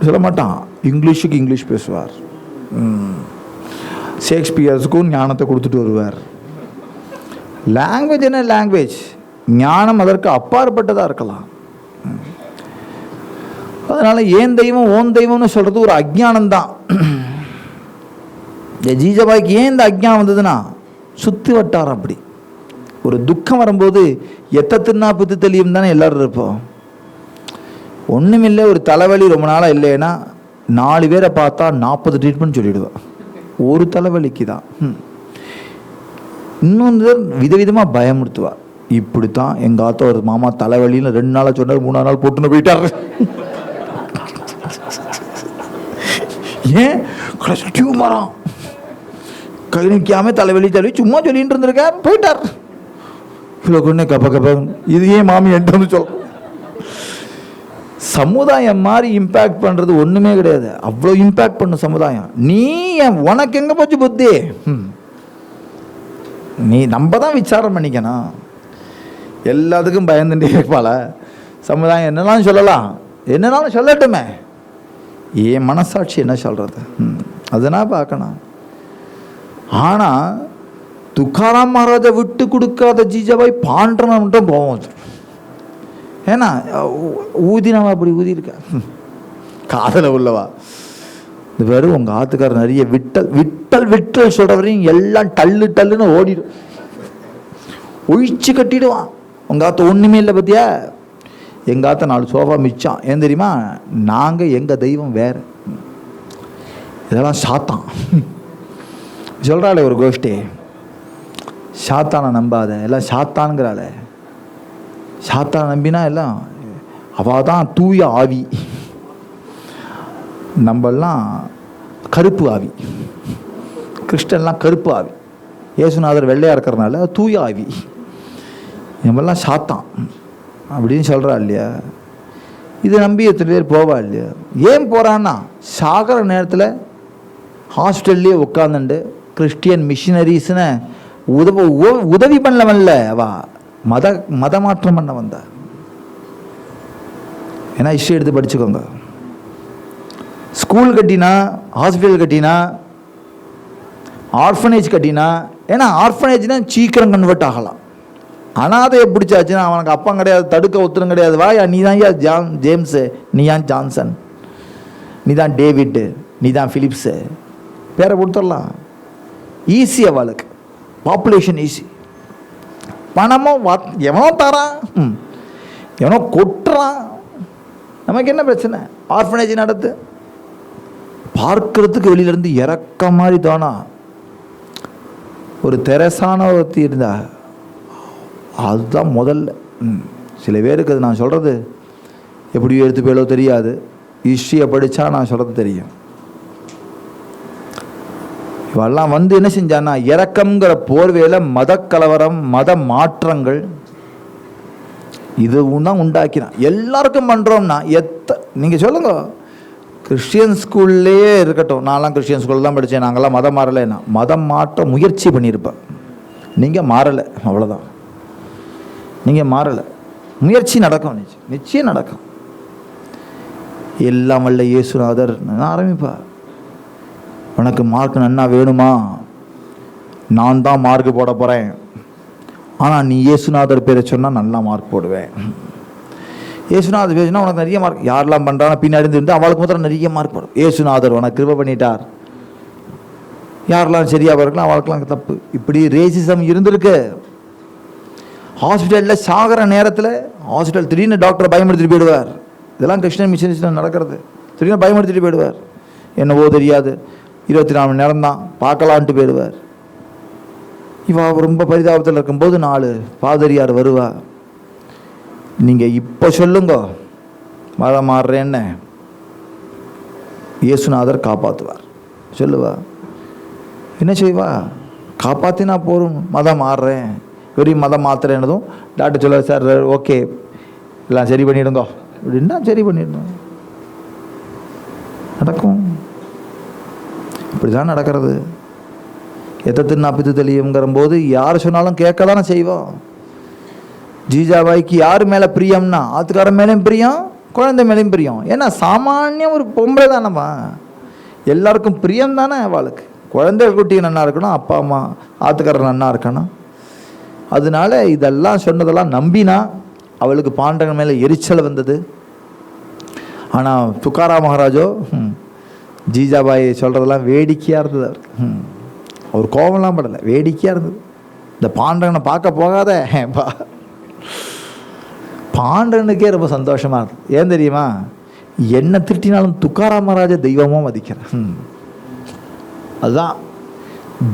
சொல்ல மாட்டான். இங்கிலீஷுக்கு இங்கிலீஷ் பேசுவார். ஷேக்ஸ்பியர்ஸுக்கும் ஞானத்தை கொடுத்துட்டு வருவார். லாங்குவேஜ் என்ன லாங்குவேஜ், ஞானம் அதற்கு அப்பாற்பட்டதாக இருக்கலாம். அதனால் ஏன் தெய்வம் ஓன் தெய்வம்னு சொல்கிறது ஒரு அஜ்ஞானம்தான். ஜீஜாபாய்க்கு ஏன் இந்த அஜ்ஞானம் வந்ததுன்னா சுற்றி வட்டாரம். அப்படி ஒரு துக்கம் வரும்போது எத்தத்தின்னா புத்து தெளியும் தானே எல்லோரும் இருப்போம். ஒன்றுமில்லை, ஒரு தலைவலி ரொம்ப நாளாக இல்லைன்னா 4 பேரை பார்த்தா 40 ட்ரீட்மெண்ட் சொல்லிவிடுவேன். ஒரு தலைவலிக்கு தான். இன்னொன்று விதவிதமாக பயமுறுத்துவா. இப்படித்தான் எங்கள் ஆத்த ஒரு மாமா தலைவலின்னு 2 நாளாக சொன்னார், 3ஆவது நாள் போட்டுன்னு போயிட்டார். ஏன் டியூமராம் கை நிற்காம தலைவலி சும்மா சொல்லிட்டு இருந்திருக்கார், போயிட்டார். இவ்வளோ கொண்டு கப்ப கப்ப இது ஏன் மாமி என்கிட்ட சொல்ல. சமுதாயம் மாதிரி இம்பேக்ட் பண்ணுறது ஒன்றுமே கிடையாது. அவ்வளோ இம்பேக்ட் பண்ணும் சமுதாயம். நீ உனக்கு எங்கே போச்சு புத்தி? நீ நம்ம தான் விசாரம் பண்ணிக்கணும். எல்லாத்துக்கும் பயந்துட்டே இருப்பாள சமுதாயம். என்னெல்லாம் சொல்லலாம், என்னென்னாலும் சொல்லட்டுமே, என் மனசாட்சி என்ன சொல்கிறது அதனால் பார்க்கணும். ஆனால் துக்காராம் மகாராஜை விட்டு கொடுக்காத ஜீஜாபாய் பாண்டவன்ட்டும் போவோம். ஏன்னா ஊதினவா அப்படி ஊதியிருக்கா, காதல உள்ளவா. இந்த பேர் உங்கள் ஆத்துக்காரர் நிறைய விட்டல் விட்டல் விட்டல் சொல்கிறவரையும் எல்லாம் டல்லு டல்லுன்னு ஓடிடும், ஒழிச்சு கட்டிடுவான். உங்கள் ஆத்த ஒன்றுமே இல்லை பற்றியா. எங்கள் ஆத்த 4 சோஃபா மிச்சம். ஏன் தெரியுமா? நாங்கள் எங்கள் தெய்வம் வேறு, இதெல்லாம் சாத்தான் சொல்கிறாளே ஒரு கோஷ்டி. சாத்தானை நம்பாத, எல்லாம் சாத்தானுங்கிறாளே. சாத்தானை நம்பினா எல்லாம் அவள் தான் தூய ஆவி, நம்மெல்லாம் கருப்பு ஆவி. கிறிஸ்டன்லாம் கருப்பு ஆவி, இயேசுநாதர் வெள்ளையாக இருக்கிறதுனால தூய ஆவி. நம்மெல்லாம் சாத்தான் அப்படின்னு சொல்கிறா இல்லையா? இதை நம்பி எத்தனை பேர் போவா இல்லையா? ஏன் போகிறான்னா, சாகிற நேரத்தில் ஹாஸ்பிட்டல்லையே உட்காந்துண்டு கிறிஸ்டியன் மிஷினரிஸ்னு உதவி பண்ணல அவா, மத மாற்றம் பண்ண வந்தா. ஏன்னா ஹிஸ்ட்ரி எடுத்து படிச்சுக்கோங்க. ஸ்கூல் கட்டினா, ஹாஸ்பிட்டல் கட்டினா, ஆர்ஃபனேஜ் கட்டினா. ஏன்னா ஆர்ஃபனேஜ்னா சீக்கிரம் கன்வெர்ட் ஆகலாம். அனாதையை பிடிச்சாச்சுன்னா அவனுக்கு அப்பம் கிடையாது, தடுக்க ஒத்துரும் கிடையாது. வாயா நீ தான் ஜேம்ஸு, நீ தான் ஜான்சன், நீ தான் டேவிட்டு, நீ தான் ஃபிலிப்ஸு, பேரை கொடுத்துடலாம். ஈஸி அவளுக்கு, பாப்புலேஷன் ஈஸி. பணமும் எவனோ தரான், எவனோ கொட்டுறான், நமக்கு என்ன பிரச்சனை? ஆர்ஃபனேஜ் நடத்து. பார்க்கறதுக்கு வெளியிலேருந்து இறக்க மாதிரி தோணா. ஒரு தெரசான ஒருத்தி இருந்தா, அதுதான் முதல்ல. சில பேருக்கு அது நான் சொல்கிறது எப்படி எடுத்து போயோ தெரியாது. ஹிஸ்ட்ரியை படித்தா நான் சொல்கிறது தெரியும். இவெல்லாம் என்ன செஞ்சான்னா, இறக்கம்ங்கிற போர்வையில் மத கலவரம், மத மாற்றங்கள் இதுவும் தான் உண்டாக்கினான். எல்லாருக்கும் பண்ணுறோம்னா நீங்கள் சொல்லுங்க, கிறிஸ்டியன் ஸ்கூல்லையே இருக்கட்டும். நான்லாம் கிறிஸ்டியன் ஸ்கூலில் தான் படித்தேன், நாங்கள்லாம் மதம் மாறலைன்னா. மதம் மாற்ற முயற்சி பண்ணியிருப்பேன், நீங்கள் மாறலை, அவ்வளோதான். நீங்கள் மாறலை, முயற்சி நடக்கும், நிச்சயம் நடக்கும். எல்லாம் வல்ல இயேசுநாதர் ஆரம்பிப்பா. உனக்கு மார்க் நன்னா வேணுமா? நான் தான் மார்க் போட போகிறேன், ஆனால் நீ இயேசுநாதர் பேரை சொன்னால் நல்லா மார்க் போடுவேன். இயேசுநாதர் பேர் சொன்னால் உனக்கு நிறைய மார்க். யாரெல்லாம் பண்ணுறாங்க பின்னாடி இருந்து அவளுக்கு மாத்திரம் நிறைய மார்க் போடும். இயேசுநாதர் உனக்கு கிருபை பண்ணிட்டார். யாரெல்லாம் சரியாக இருக்கலாம் அவளுக்கெல்லாம் தப்பு. இப்படி ரேசிசம் இருந்திருக்கு. ஹாஸ்பிட்டலில் சாகிற நேரத்தில் ஹாஸ்பிட்டல் திடீர்னு டாக்டரை பயமுறுத்திட்டு போயிடுவார். இதெல்லாம் கிறிஸ்டியன் மிஷனரிஸில் நடக்கிறது. திடீர்னு பயமுறுத்திட்டு போயிடுவார். என்னவோ தெரியாது, 24 மணி நேரம் தான் பார்க்கலான்ட்டு போயிடுவார். இவா ரொம்ப பரிதாபத்தில் இருக்கும்போது 4 பாதிரியார் வருவா. நீங்கள் இப்போ சொல்லுங்க மதம் மாறுறேன்னு, இயேசுநாதர் காப்பாற்றுவார் சொல்லுவா. என்ன செய்வா? காப்பாற்றினா போகும், மதம் மாறுறேன், வெறும் மதம் மாத்திரேன்னதும் டாக்டர் சொல்லுவார், சார் ஓகே எல்லாம் சரி பண்ணிவிடுங்க அப்படின்னா சரி பண்ணிடணும். நடக்கும், இப்படி தான் நடக்கிறது. எத்தத்தின் அப்பித்து தெளியுங்கிற போது யார் சொன்னாலும் கேட்க தானே செய்வோம். ஜீஜாபாய்க்கு யார் மேலே பிரியம்னா, ஆத்துக்காரன் மேலேயும் பிரியம், குழந்தை மேலேயும் பிரியம். ஏன்னா சாமானியம் ஒரு பொம்பளை தானேம்மா, எல்லாருக்கும் பிரியம் தானே அவளுக்கு. குழந்தை குட்டி நன்னா இருக்கணும், அப்பா அம்மா ஆத்துக்காரர் நன்னா இருக்கணும். அதனால இதெல்லாம் சொன்னதெல்லாம் நம்பினா அவளுக்கு பாண்டவன் மேலே எரிச்சல் வந்தது. ஆனால் துக்காராம் மகாராஜோ ஜீஜாபாய் சொல்கிறதெல்லாம் வேடிக்கையாக இருந்தது. அவருக்கு அவர் கோபம்லாம் படலை, வேடிக்கையாக இருந்தது. இந்த பாண்டவனை பார்க்க போகாத பாண்டவனுக்கே ரொம்ப சந்தோஷமாக இருந்தது. ஏன் தெரியுமா? என்ன திட்டினாலும் துக்காராம் மகாராஜ தெய்வமாக மதிக்கிறேன். அதுதான்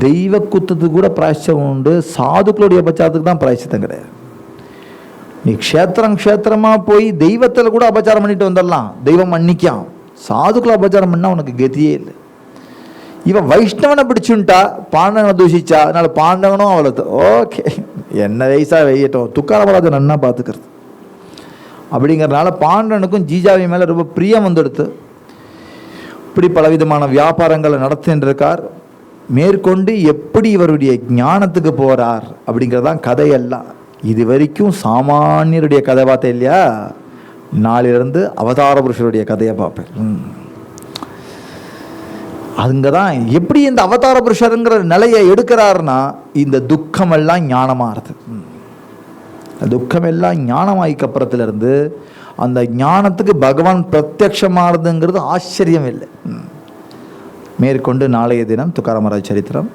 தெய்வ குத்தத்துக்கு கூட பிராயச்சித்தம் உண்டு, சாதுக்களுடைய அபச்சாரத்துக்கு தான் பிராயச்சித்தம் கிடையாது. நீ க்ஷேத்திரமாக போய் தெய்வத்தில் கூட அபச்சாரம் பண்ணிட்டு வந்துடலாம், தெய்வம் மன்னிக்காம். சாதுக்களை அபச்சாரம் பண்ணால் உனக்கு கதியே இல்லை. இவன் வைஷ்ணவனை பிடிச்சுட்டா, பாண்டவனை தூஷிச்சா, அதனால பாண்டவனும் அவளை ஓகே என்ன வயசாக வெய்யட்டும், துக்காரமராஜன் நன்னா பார்த்துக்கிறது அப்படிங்கிறதுனால பாண்டவனுக்கும் ஜீஜாவி மேலே ரொம்ப பிரியம் வந்துடுத்து. இப்படி பலவிதமான வியாபாரங்களை நடத்தின்றிருக்கார். மேற்கொண்டு எப்படி இவருடைய ஞானத்துக்கு போகிறார் அப்படிங்கிறதான் கதையெல்லாம். இது வரைக்கும் சாமானியருடைய கதை பார்த்தேன் இல்லையா, நாளிலிருந்து அவதார புருஷருடைய கதையை பார்ப்பேன். அங்கே தான் எப்படி இந்த அவதார புருஷருங்கிற நிலையை எடுக்கிறாருன்னா, இந்த துக்கமெல்லாம் ஞானமாகிறது. துக்கமெல்லாம் ஞானமாய்க்கு அப்புறத்துலேருந்து அந்த ஞானத்துக்கு பகவான் பிரத்யட்சமானதுங்கிறது ஆச்சரியம் இல்லை. மேற்கொண்டு நாளைய தினம் துக்காராம் மகாராஜ் சரித்திரம்